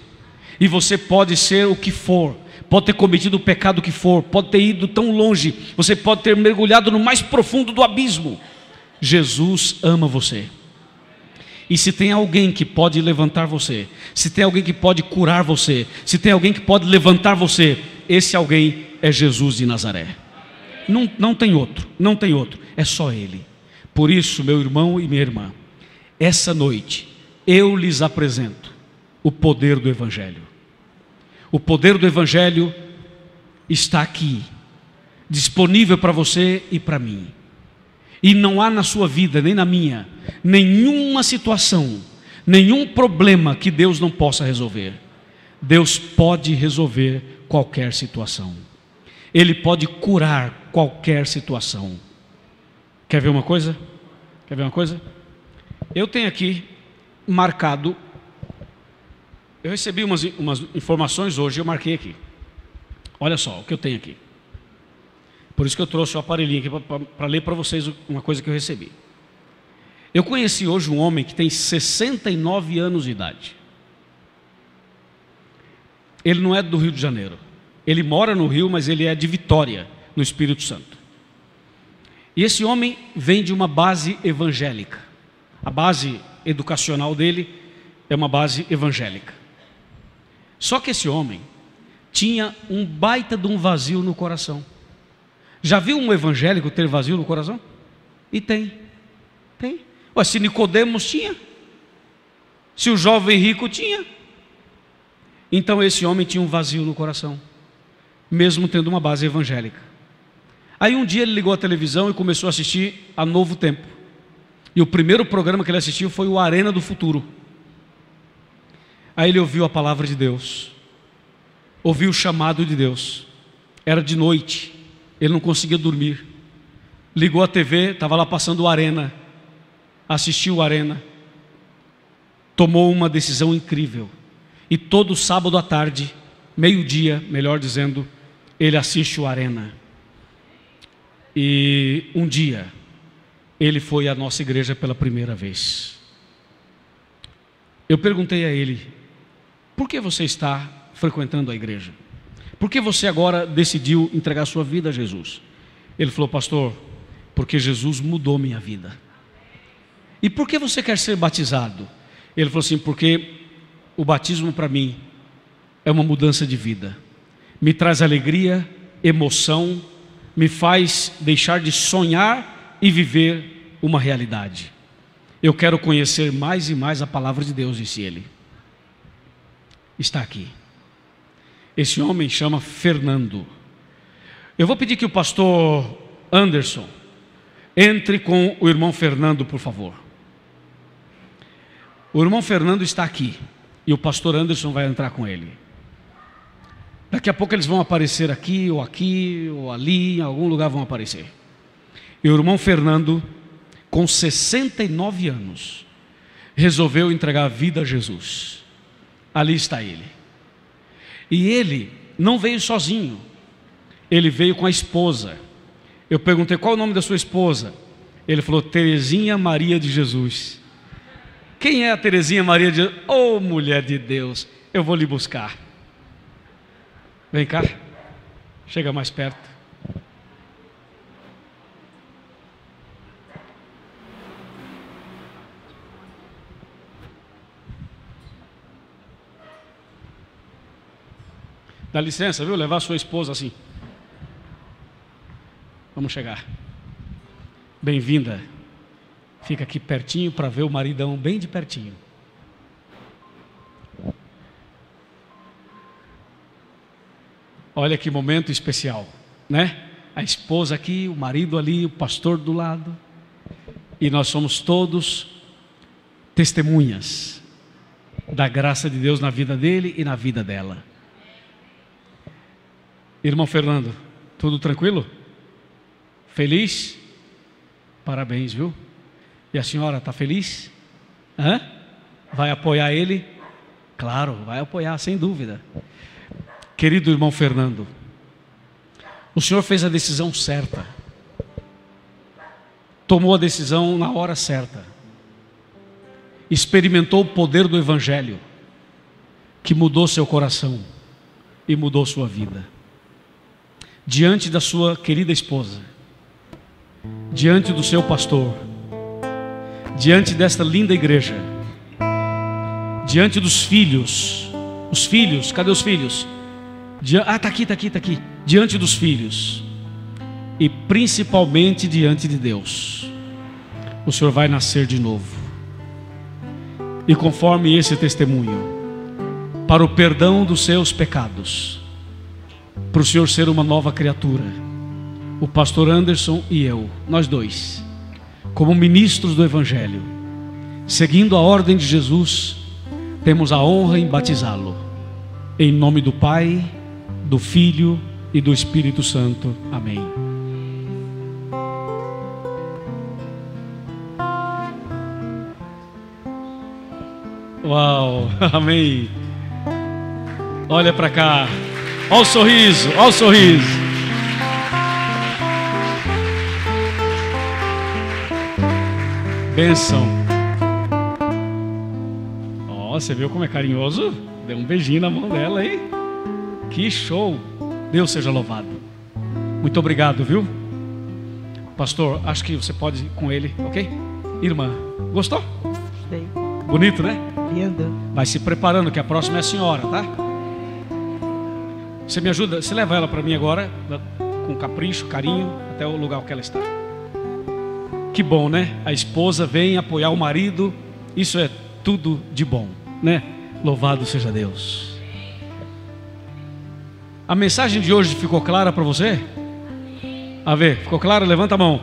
E você pode ser o que for, pode ter cometido o pecado que for, pode ter ido tão longe, você pode ter mergulhado no mais profundo do abismo. Jesus ama você. E se tem alguém que pode levantar você, se tem alguém que pode curar você, se tem alguém que pode levantar você, esse alguém é Jesus de Nazaré. Não tem outro, não tem outro, é só Ele. Por isso, meu irmão e minha irmã, essa noite eu lhes apresento o poder do Evangelho. O poder do Evangelho está aqui, disponível para você e para mim. E não há na sua vida, nem na minha, nenhuma situação, nenhum problema que Deus não possa resolver. Deus pode resolver qualquer situação. Ele pode curar qualquer situação. Quer ver uma coisa? Quer ver uma coisa? Eu tenho aqui marcado, eu recebi umas informações hoje, eu marquei aqui. Olha só o que eu tenho aqui. Por isso que eu trouxe o aparelhinho aqui para ler para vocês uma coisa que eu recebi. Eu conheci hoje um homem que tem 69 anos de idade. Ele não é do Rio de Janeiro. Ele mora no Rio, mas ele é de Vitória, no Espírito Santo. E esse homem vem de uma base evangélica. A base educacional dele é uma base evangélica. Só que esse homem tinha um baita de um vazio no coração. Já viu um evangélico ter vazio no coração? E tem. Ué, se Nicodemos tinha, se o jovem rico tinha, então esse homem tinha um vazio no coração, mesmo tendo uma base evangélica. Aí um dia ele ligou a televisão e começou a assistir a Novo Tempo. E o primeiro programa que ele assistiu foi o Arena do Futuro. Aí ele ouviu a palavra de Deus, ouviu o chamado de Deus. Era de noite, ele não conseguia dormir. Ligou a TV, estava lá passando o Arena, assistiu o Arena, tomou uma decisão incrível. E todo sábado à tarde, meio-dia, melhor dizendo, ele assiste o Arena. E um dia, ele foi à nossa igreja pela primeira vez. Eu perguntei a ele, por que você está frequentando a igreja? Por que você agora decidiu entregar sua vida a Jesus? Ele falou, pastor, porque Jesus mudou minha vida. E por que você quer ser batizado? Ele falou assim: porque o batismo para mim é uma mudança de vida, me traz alegria, emoção, me faz deixar de sonhar e viver uma realidade. Eu quero conhecer mais e mais a palavra de Deus, disse ele. Está aqui. Esse homem chama Fernando. Eu vou pedir que o pastor Anderson entre com o irmão Fernando, por favor. O irmão Fernando está aqui e o pastor Anderson vai entrar com ele. Daqui a pouco eles vão aparecer aqui ou ali, em algum lugar vão aparecer. E o irmão Fernando, com 69 anos, resolveu entregar a vida a Jesus. Ali está ele. E ele não veio sozinho, ele veio com a esposa. Eu perguntei: qual é o nome da sua esposa? Ele falou: Terezinha Maria de Jesus. Quem é a Terezinha Maria de Jesus? Oh, mulher de Deus, eu vou lhe buscar. Vem cá, chega mais perto. Dá licença, viu? Levar sua esposa assim. Vamos chegar. Bem-vinda. Fica aqui pertinho para ver o maridão bem de pertinho. Olha que momento especial, né? A esposa aqui, o marido ali, o pastor do lado. E nós somos todos testemunhas da graça de Deus na vida dele e na vida dela. Irmão Fernando, tudo tranquilo? Feliz? Parabéns, viu? E a senhora está feliz? Hã? Vai apoiar ele? Claro, vai apoiar, sem dúvida. Querido irmão Fernando, o senhor fez a decisão certa. Tomou a decisão na hora certa. Experimentou o poder do Evangelho, que mudou seu coração e mudou sua vida. Diante da sua querida esposa, diante do seu pastor, diante desta linda igreja, diante dos filhos. Os filhos, cadê os filhos? Está aqui. Diante dos filhos e principalmente diante de Deus, o Senhor vai nascer de novo. E conforme esse testemunho, para o perdão dos seus pecados, para o Senhor ser uma nova criatura, o pastor Anderson e eu, nós dois, como ministros do Evangelho, seguindo a ordem de Jesus, temos a honra em batizá-lo. Em nome do Pai, do Filho e do Espírito Santo. Amém. Uau, amém. Olha para cá. Olha o sorriso, olha o sorriso. Bênção. Ó, você viu como é carinhoso? Deu um beijinho na mão dela aí. Que show. Deus seja louvado. Muito obrigado, viu? Pastor, acho que você pode ir com ele, ok? Irmã, gostou? Gostei. Bonito, né? Lindo. Vai se preparando que a próxima é a senhora, tá? Você me ajuda? Você leva ela para mim agora, com capricho, carinho, até o lugar que ela está. Que bom, né? A esposa vem apoiar o marido. Isso é tudo de bom, né? Louvado seja Deus. A mensagem de hoje ficou clara para você? A ver, ficou claro? Levanta a mão.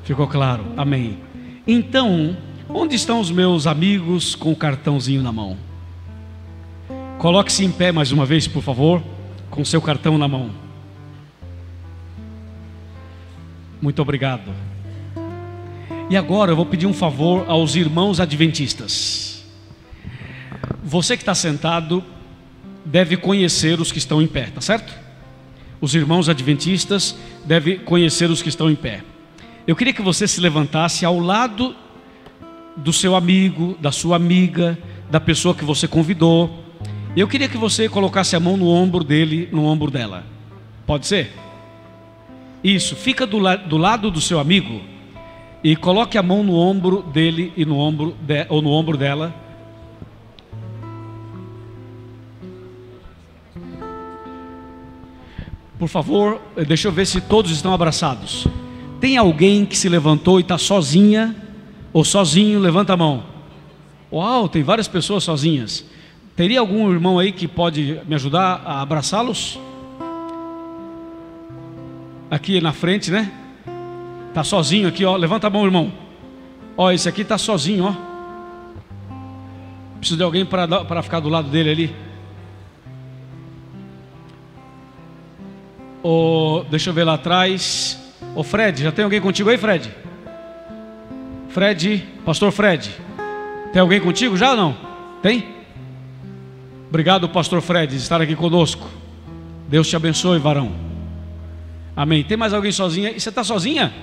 Ficou claro, amém. Então, onde estão os meus amigos com o cartãozinho na mão? Coloque-se em pé mais uma vez, por favor, com seu cartão na mão. Muito obrigado. E agora eu vou pedir um favor aos irmãos adventistas. Você que está sentado deve conhecer os que estão em pé, tá certo? Os irmãos adventistas devem conhecer os que estão em pé. Eu queria que você se levantasse ao lado do seu amigo, da sua amiga, da pessoa que você convidou. Eu queria que você colocasse a mão no ombro dele, no ombro dela. Pode ser? Isso, fica do lado do seu amigo e coloque a mão no ombro dele e no ombro ou no ombro dela. Por favor, deixa eu ver se todos estão abraçados. Tem alguém que se levantou e está sozinha ou sozinho? Levanta a mão. Uau, tem várias pessoas sozinhas. Teria algum irmão aí que pode me ajudar a abraçá-los? Aqui na frente, né? Está sozinho aqui, ó. Levanta a mão, irmão. Ó, esse aqui está sozinho, ó. Preciso de alguém para ficar do lado dele ali. Deixa eu ver lá atrás. Ô Fred, já tem alguém contigo aí, Fred? Fred, pastor Fred. Tem alguém contigo já ou não? Tem? Obrigado, pastor Fred, de estar aqui conosco. Deus te abençoe, varão. Amém. Tem mais alguém sozinha? E você está sozinha?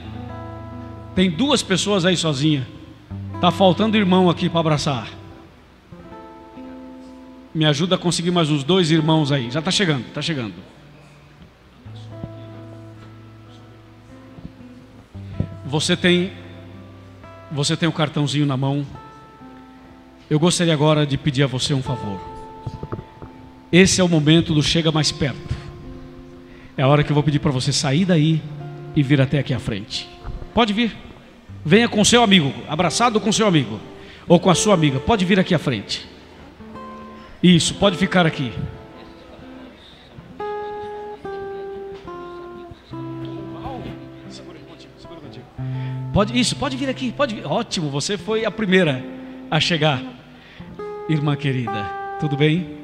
Tem 2 pessoas aí sozinha. Está faltando irmão aqui para abraçar. Me ajuda a conseguir mais uns 2 irmãos aí. Já está chegando, está chegando. Você tem um cartãozinho na mão. Eu gostaria agora de pedir a você um favor. Esse é o momento do chega mais perto. É a hora que eu vou pedir para você sair daí e vir até aqui à frente. Pode vir. Venha com seu amigo, abraçado com seu amigo ou com a sua amiga. Pode vir aqui à frente. Isso, pode ficar aqui. Pode vir aqui, pode vir. Ótimo, você foi a primeira a chegar. Irmã querida, tudo bem?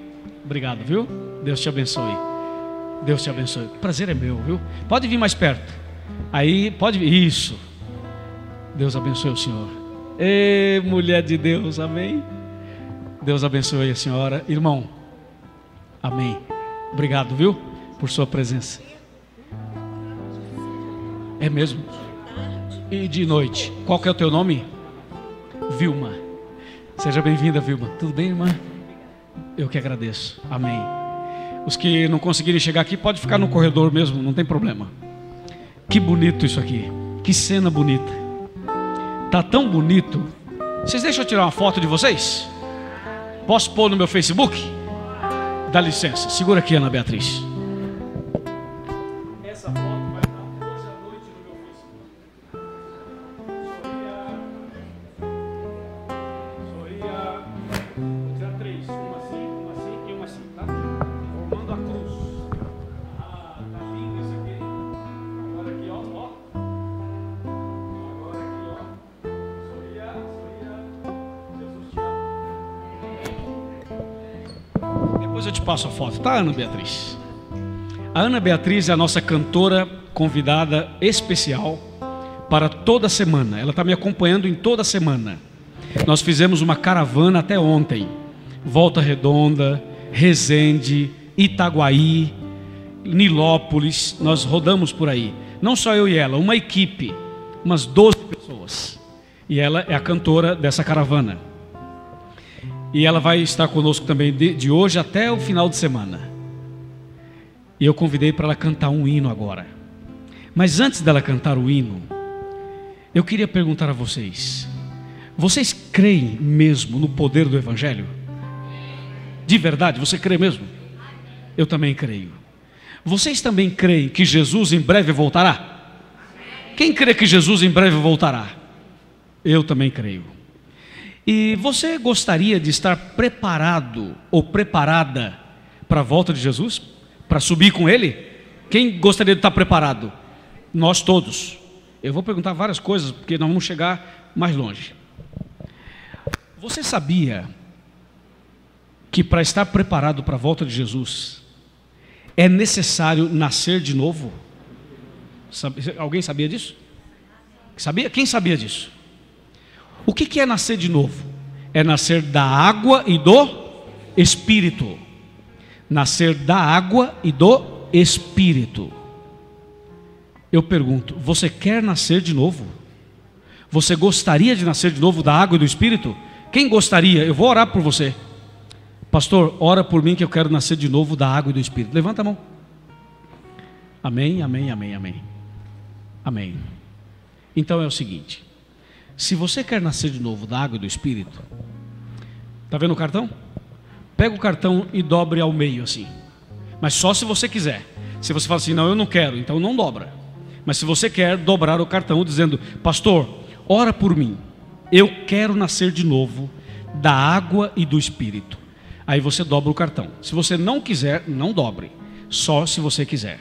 Obrigado, viu? Deus te abençoe. Deus te abençoe. O prazer é meu, viu? Pode vir mais perto. Aí, pode vir. Isso. Deus abençoe o senhor. Ê, mulher de Deus, amém? Deus abençoe a senhora. Irmão, amém. Obrigado, viu? Por sua presença. É mesmo? E de noite. Qual que é o teu nome? Vilma. Seja bem-vinda, Vilma. Tudo bem, irmã? Eu que agradeço. Amém. Os que não conseguirem chegar aqui, pode ficar no corredor mesmo, não tem problema. Que bonito isso aqui. Que cena bonita. Tá tão bonito. Vocês deixam eu tirar uma foto de vocês? Posso pôr no meu Facebook? Dá licença. Segura aqui, Ana Beatriz. Essa foto vai estar hoje à noite no meu Facebook. Sorria. Vou tirar 3. Uma assim e uma assim, tá? Formando a cruz. Ah, tá lindo isso aqui. Agora aqui, ó. Agora aqui, ó. Sorria. Jesus te ama. Depois eu te passo a foto, tá, Ana Beatriz? A Ana Beatriz é a nossa cantora convidada especial para toda semana. Ela está me acompanhando em toda semana. Nós fizemos uma caravana até ontem. Volta Redonda, Resende, Itaguaí, Nilópolis. Nós rodamos por aí. Não só eu e ela, uma equipe, umas 12 pessoas. E ela é a cantora dessa caravana. E ela vai estar conosco também de hoje até o final de semana. E eu convidei para ela cantar um hino agora. Mas antes dela cantar o hino, eu queria perguntar a vocês: vocês creem mesmo no poder do Evangelho? De verdade, você crê mesmo? Eu também creio. Vocês também creem que Jesus em breve voltará? Quem crê que Jesus em breve voltará? Eu também creio. E você gostaria de estar preparado ou preparada para a volta de Jesus? Para subir com Ele? Quem gostaria de estar preparado? Nós todos. Eu vou perguntar várias coisas, porque nós vamos chegar mais longe. Você sabia que para estar preparado para a volta de Jesus é necessário nascer de novo? Alguém sabia disso? Sabia? Quem sabia disso? O que é nascer de novo? É nascer da água e do Espírito. Nascer da água e do Espírito. Eu pergunto, você quer nascer de novo? Você gostaria de nascer de novo da água e do Espírito? Quem gostaria? Eu vou orar por você. Pastor, ora por mim que eu quero nascer de novo da água e do Espírito. Levanta a mão. Amém, amém, amém, amém. Amém. Então é o seguinte: Se você quer nascer de novo da água e do Espírito, tá vendo o cartão? Pega o cartão e dobre ao meio assim. Mas só se você quiser. Se você fala assim, não, eu não quero, então não dobra. Mas se você quer dobrar o cartão dizendo, pastor, ora por mim, eu quero nascer de novo da água e do Espírito. Aí você dobra o cartão. Se você não quiser, não dobre. Só se você quiser.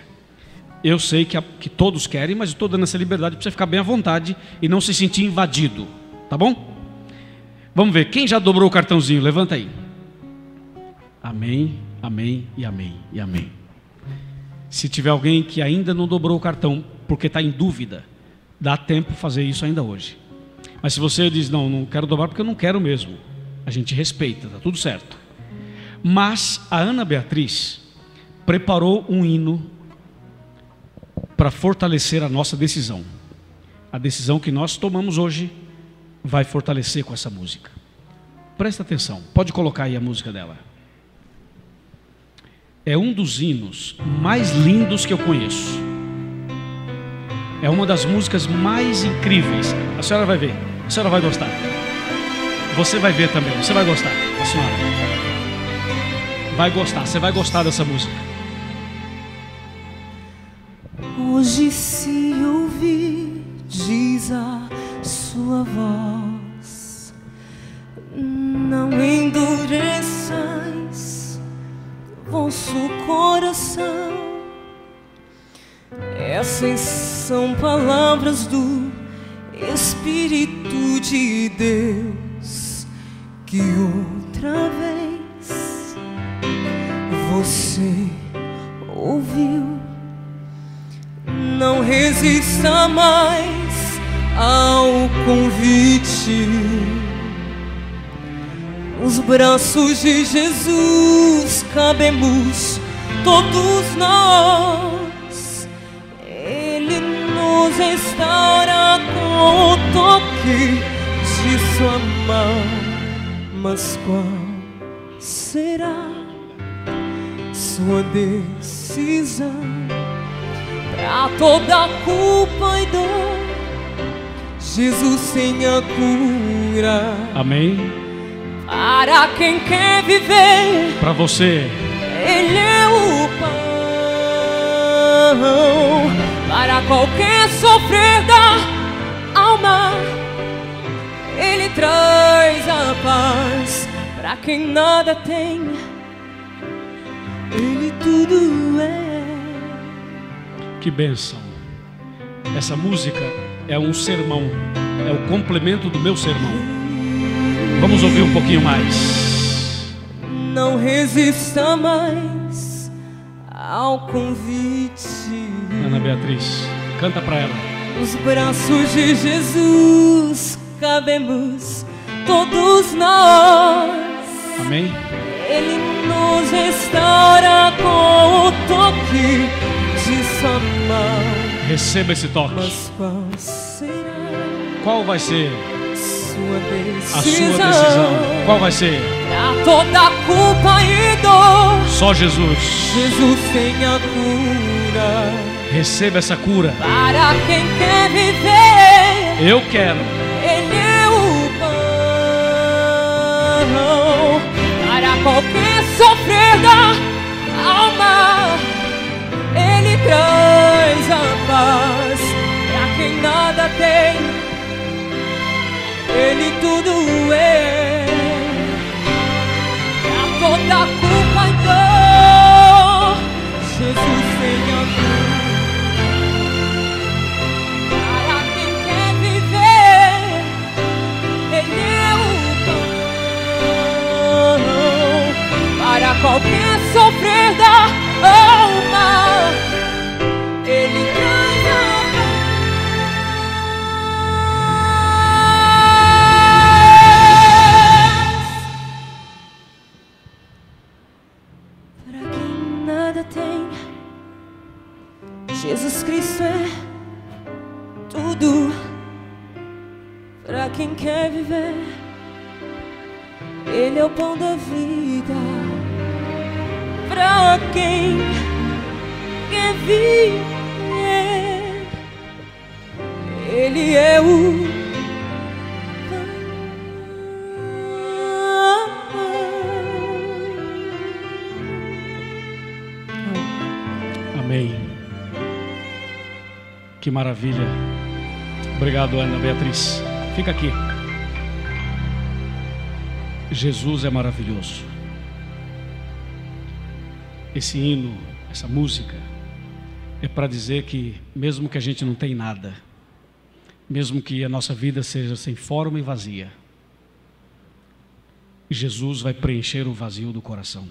Eu sei que todos querem, mas eu estou dando essa liberdade para você ficar bem à vontade e não se sentir invadido. Tá bom? Vamos ver, quem já dobrou o cartãozinho? Levanta aí. Amém, amém e amém e amém. Se tiver alguém que ainda não dobrou o cartão porque está em dúvida, dá tempo de fazer isso ainda hoje. Mas se você diz, não, não quero dobrar porque eu não quero mesmo, a gente respeita, tá tudo certo. Mas a Ana Beatriz preparou um hino para fortalecer a nossa decisão. A decisão que nós tomamos hoje vai fortalecer com essa música. Presta atenção, pode colocar aí a música dela. É um dos hinos mais lindos que eu conheço. É uma das músicas mais incríveis. A senhora vai ver, a senhora vai gostar. Você vai ver também, você vai gostar. A senhora vai gostar, você vai gostar dessa música. Hoje se ouvir, diz a sua voz, não endureçais vosso coração. Essas são palavras do Espírito de Deus, que outra vez você ouviu. Não resista mais ao convite. Nos braços de Jesus cabemos todos nós. Ele nos restaura com o toque de sua mão. Mas qual será sua decisão? Pra toda culpa e dor, Jesus tem a cura. Amém. Para quem quer viver, para você, Ele é o pão. Para qualquer sofrer da alma, Ele traz a paz. Para quem nada tem, Ele tudo é. Que bênção. Essa música é um sermão, é o complemento do meu sermão. Vamos ouvir um pouquinho mais. Não resista mais ao convite. Ana Beatriz, canta para ela. Nos braços de Jesus cabemos todos nós. Amém. Ele nos restaura com o toque de sua mão. Receba esse toque. Mas qual será? Qual vai ser sua decisão? a sua decisão? Qual vai ser? Pra toda culpa e dor, só Jesus. Jesus tem a cura. Receba essa cura. Para quem quer viver, eu quero. Ele é o pão. Para qualquer sofrer da alma, Ele traz a paz. Pra quem nada tem, Ele tudo é. Pra toda culpa e dor, Jesus tem a cura. Para quem quer viver, Ele é o pão. Para qualquer sofrer da alma, Ele traz a paz. Para quem nada tem, Jesus Cristo é tudo. Para quem quer viver, Ele é o pão da vida. Para quem quer viver, Ele é o Que maravilha. Obrigado, Ana Beatriz. Fica aqui. Jesus é maravilhoso. Esse hino, essa música, é para dizer que mesmo que a gente não tenha nada, mesmo que a nossa vida seja sem forma e vazia, Jesus vai preencher o vazio do coração.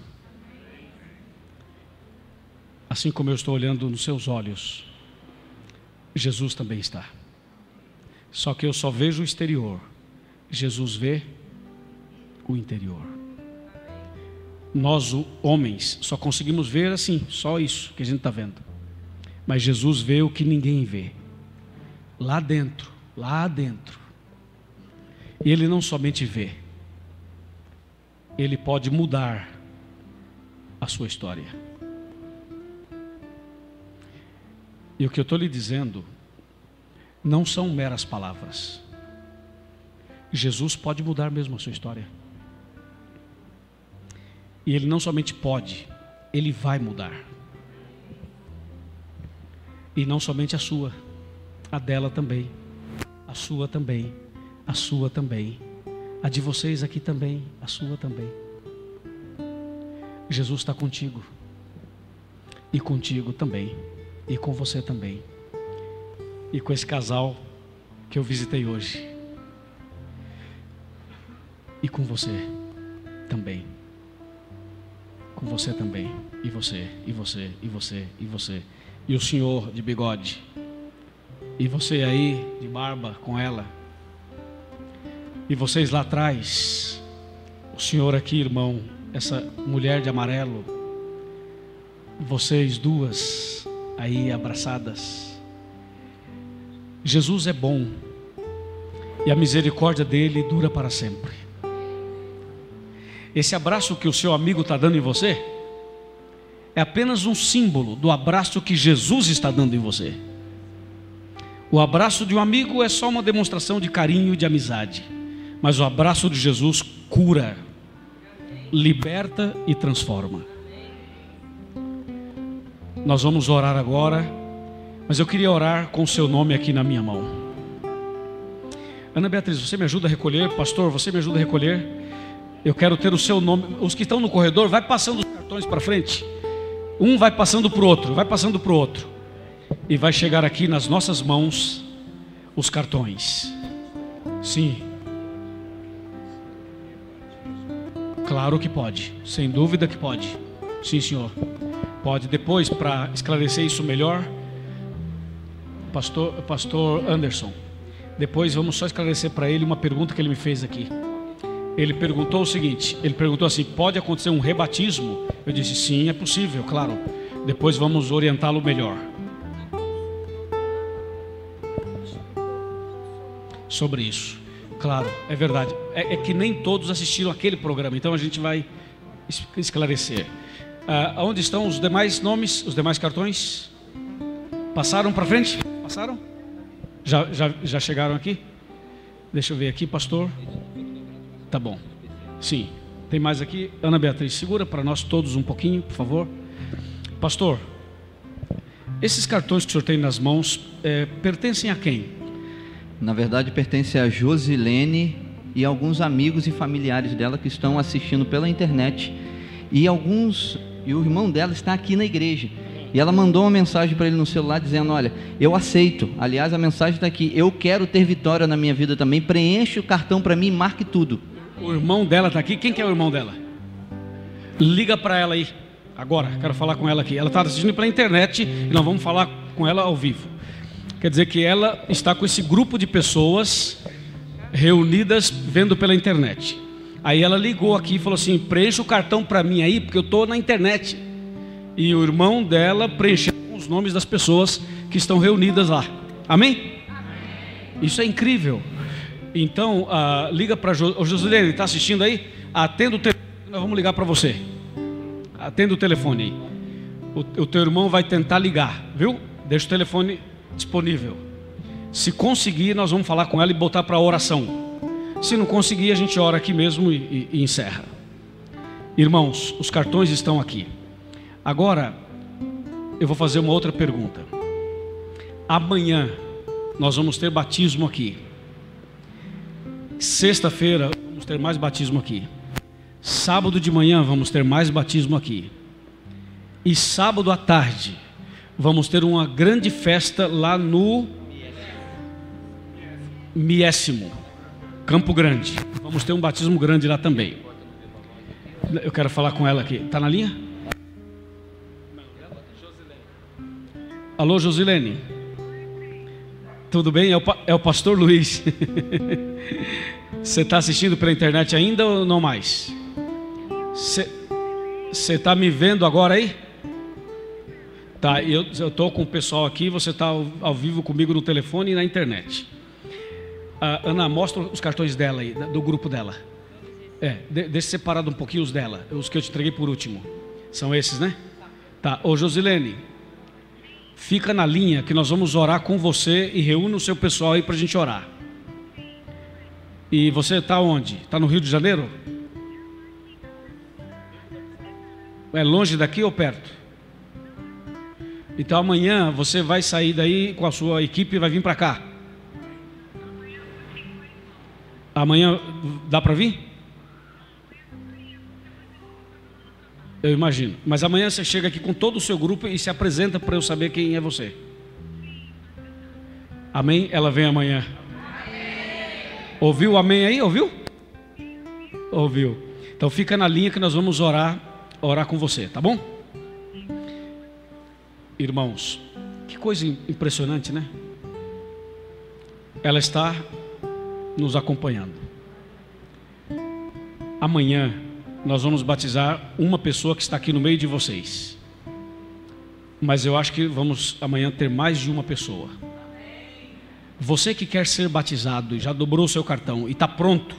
Assim como eu estou olhando nos seus olhos, Jesus também está. Só que eu só vejo o exterior, Jesus vê o interior. Nós, homens, só conseguimos ver assim, só isso que a gente está vendo. Mas Jesus vê o que ninguém vê. Lá dentro, lá dentro. E Ele não somente vê, Ele pode mudar a sua história. E o que eu estou lhe dizendo não são meras palavras. Jesus pode mudar mesmo a sua história. E Ele não somente pode, Ele vai mudar. E não somente a sua, a dela também, a sua também, a sua também, a de vocês aqui também, a sua também. Jesus está contigo, e contigo também, e com você também, e com esse casal que eu visitei hoje, e com você também, com você também, e você, e você, e você, e você, e o senhor de bigode, e você aí de barba com ela, e vocês lá atrás, o senhor aqui, irmão, essa mulher de amarelo, vocês duas aí abraçadas. Jesus é bom e a misericórdia dele dura para sempre. Esse abraço que o seu amigo está dando em você é apenas um símbolo do abraço que Jesus está dando em você. O abraço de um amigo é só uma demonstração de carinho e de amizade, mas o abraço de Jesus cura, liberta e transforma. Nós vamos orar agora, mas eu queria orar com o seu nome aqui na minha mão. Ana Beatriz, você me ajuda a recolher? Pastor, você me ajuda a recolher? Eu quero ter o seu nome. Os que estão no corredor, vai passando os cartões para frente. Um vai passando para o outro, vai passando para o outro. E vai chegar aqui nas nossas mãos os cartões. Sim. Claro que pode, sem dúvida que pode. Sim, senhor. Pode. Depois, para esclarecer isso melhor, Pastor Anderson, depois vamos só esclarecer para ele uma pergunta que ele me fez aqui. Ele perguntou o seguinte, ele perguntou assim: pode acontecer um rebatismo? Eu disse, sim, é possível, claro. Depois vamos orientá-lo melhor sobre isso. Claro, é verdade. É que nem todos assistiram aquele programa, então a gente vai esclarecer. Onde estão os demais nomes, os demais cartões? Passaram para frente? Passaram? Já chegaram aqui? Deixa eu ver aqui, pastor. Tá bom. Sim. Tem mais aqui? Ana Beatriz, segura para nós todos um pouquinho, por favor. Pastor, esses cartões que o senhor tem nas mãos pertencem a quem? Na verdade, pertence a Josilene e alguns amigos e familiares dela que estão assistindo pela internet. E o irmão dela está aqui na igreja. E ela mandou uma mensagem para ele no celular dizendo: olha, eu aceito. Aliás, a mensagem está aqui: eu quero ter vitória na minha vida também. Preenche o cartão para mim e marque tudo. O irmão dela está aqui. Quem que é o irmão dela? Liga para ela aí. Agora, quero falar com ela aqui. Ela está assistindo pela internet e nós vamos falar com ela ao vivo. Quer dizer que ela está com esse grupo de pessoas reunidas vendo pela internet. Aí ela ligou aqui e falou assim: preencha o cartão para mim aí, porque eu estou na internet. E o irmão dela preencheu os nomes das pessoas que estão reunidas lá. Amém? Isso é incrível. Então, liga para o Josilene, está assistindo aí? Atenda o telefone, nós vamos ligar para você. Atenda o telefone aí. O teu irmão vai tentar ligar, viu? Deixa o telefone disponível. Se conseguir, nós vamos falar com ela e botar para oração. Se não conseguir, a gente ora aqui mesmo e encerra. Irmãos, os cartões estão aqui. Agora, eu vou fazer uma outra pergunta. Amanhã nós vamos ter batismo aqui. Sexta-feira vamos ter mais batismo aqui. Sábado de manhã vamos ter mais batismo aqui. E sábado à tarde vamos ter uma grande festa lá no Miésimo, Campo Grande. Vamos ter um batismo grande lá também. Eu quero falar com ela aqui. Está na linha? Alô, Josilene. Tudo bem? É o pastor Luiz. Você está assistindo pela internet ainda ou não mais? Você está me vendo agora aí? Tá, eu estou com o pessoal aqui, você está ao vivo comigo no telefone e na internet. Ana, mostra os cartões dela aí, do grupo dela. Deixa separado um pouquinho os dela, os que eu te entreguei por último. São esses, né? Tá, ô Josilene, fica na linha que nós vamos orar com você e reúne o seu pessoal aí para a gente orar. E você está onde? Está no Rio de Janeiro? É longe daqui ou perto? Então amanhã você vai sair daí com a sua equipe e vai vir para cá. Amanhã dá para vir? Eu imagino. Mas amanhã você chega aqui com todo o seu grupo e se apresenta para eu saber quem é você. Amém? Ela vem amanhã. Ouviu o amém aí? Ouviu? Ouviu. Então fica na linha que nós vamos orar com você, tá bom? Irmãos, que coisa impressionante, né? Ela está nos acompanhando. Amanhã nós vamos batizar uma pessoa que está aqui no meio de vocês. Mas eu acho que vamos amanhã ter mais de uma pessoa. Você que quer ser batizado e já dobrou o seu cartão e está pronto.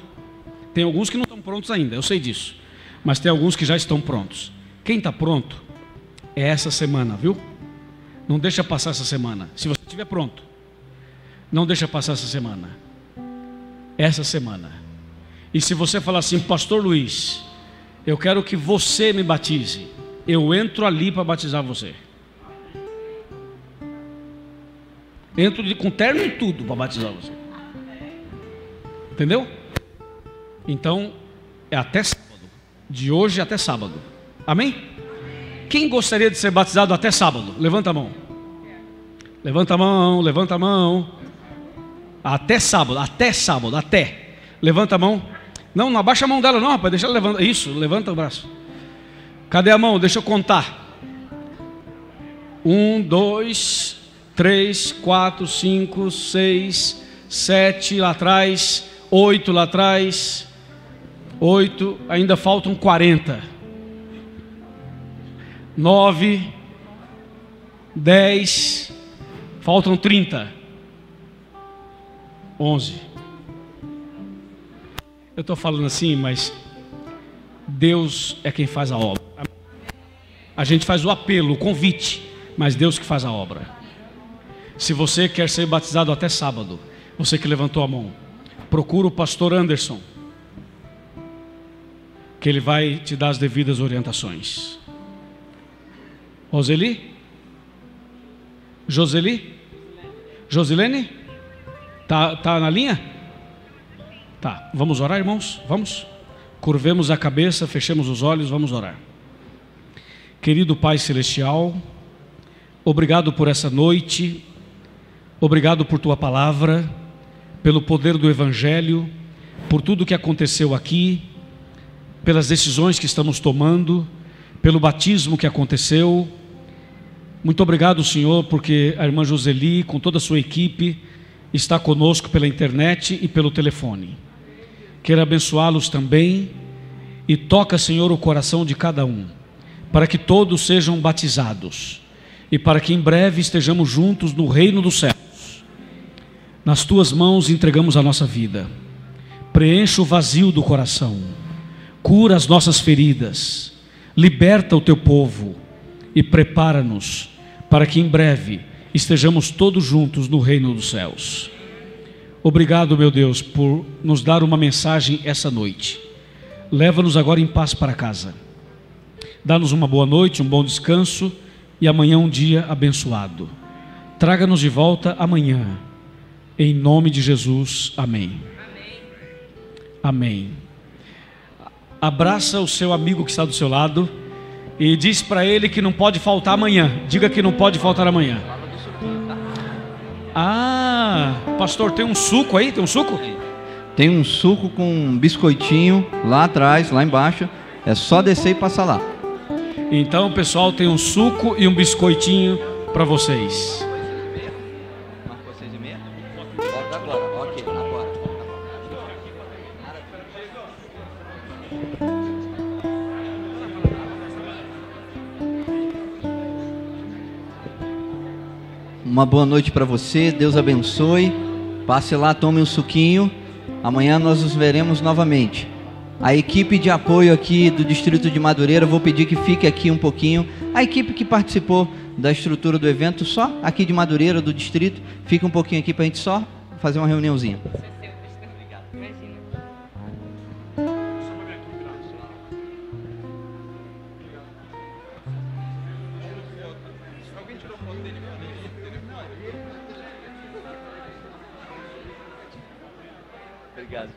Tem alguns que não estão prontos ainda, eu sei disso. Mas tem alguns que já estão prontos. Quem está pronto é essa semana, viu? Não deixa passar essa semana. Se você estiver pronto, não deixa passar essa semana. Essa semana. E se você falar assim, pastor Luiz, eu quero que você me batize, eu entro ali para batizar você. Entro com terno e tudo para batizar você. Entendeu? Então, é até sábado. De hoje até sábado. Amém? Quem gostaria de ser batizado até sábado? Levanta a mão. Levanta a mão, levanta a mão. Até sábado, até. Levanta a mão. Não abaixa a mão dela não, rapaz, deixa ela levantar. Isso, levanta o braço. Cadê a mão? Deixa eu contar. 1, 2, 3, 4, 5, 6, 7 lá atrás, 8 lá atrás, 8, ainda faltam 40. 9, 10, faltam 30. 11. Eu estou falando assim, mas Deus é quem faz a obra. A gente faz o apelo, o convite, mas Deus que faz a obra. Se você quer ser batizado até sábado, você que levantou a mão, procura o pastor Anderson, que ele vai te dar as devidas orientações. Roseli? Joseli? Josilene? Tá na linha? Tá, vamos orar, irmãos? Vamos? Curvemos a cabeça, fechemos os olhos, vamos orar. Querido Pai Celestial, obrigado por essa noite, obrigado por Tua palavra, pelo poder do Evangelho, por tudo que aconteceu aqui, pelas decisões que estamos tomando, pelo batismo que aconteceu. Muito obrigado, Senhor, porque a irmã Joseli, com toda a sua equipe, está conosco pela internet e pelo telefone. Quero abençoá-los também e toca, Senhor, o coração de cada um, para que todos sejam batizados e para que em breve estejamos juntos no reino dos céus. Nas Tuas mãos entregamos a nossa vida. Preencha o vazio do coração, cura as nossas feridas, liberta o Teu povo e prepara-nos para que em breve estejamos todos juntos no reino dos céus. Obrigado, meu Deus, por nos dar uma mensagem essa noite. Leva-nos agora em paz para casa. Dá-nos uma boa noite, um bom descanso e amanhã um dia abençoado. traga-nos de volta amanhã. Em nome de Jesus, amém. Amém. Abraça o seu amigo que está do seu lado e diz para ele que não pode faltar amanhã. Diga que não pode faltar amanhã. Ah, pastor, tem um suco aí? Tem um suco? Tem um suco com um biscoitinho lá atrás, lá embaixo. É só descer e passar lá. Então, pessoal, tem um suco e um biscoitinho para vocês. Uma boa noite para você, Deus abençoe. Passe lá, tome um suquinho. Amanhã nós nos veremos novamente. A equipe de apoio aqui do Distrito de Madureira, vou pedir que fique aqui um pouquinho. A equipe que participou da estrutura do evento, só aqui de Madureira, do Distrito, fica um pouquinho aqui para a gente só fazer uma reuniãozinha. Obrigado.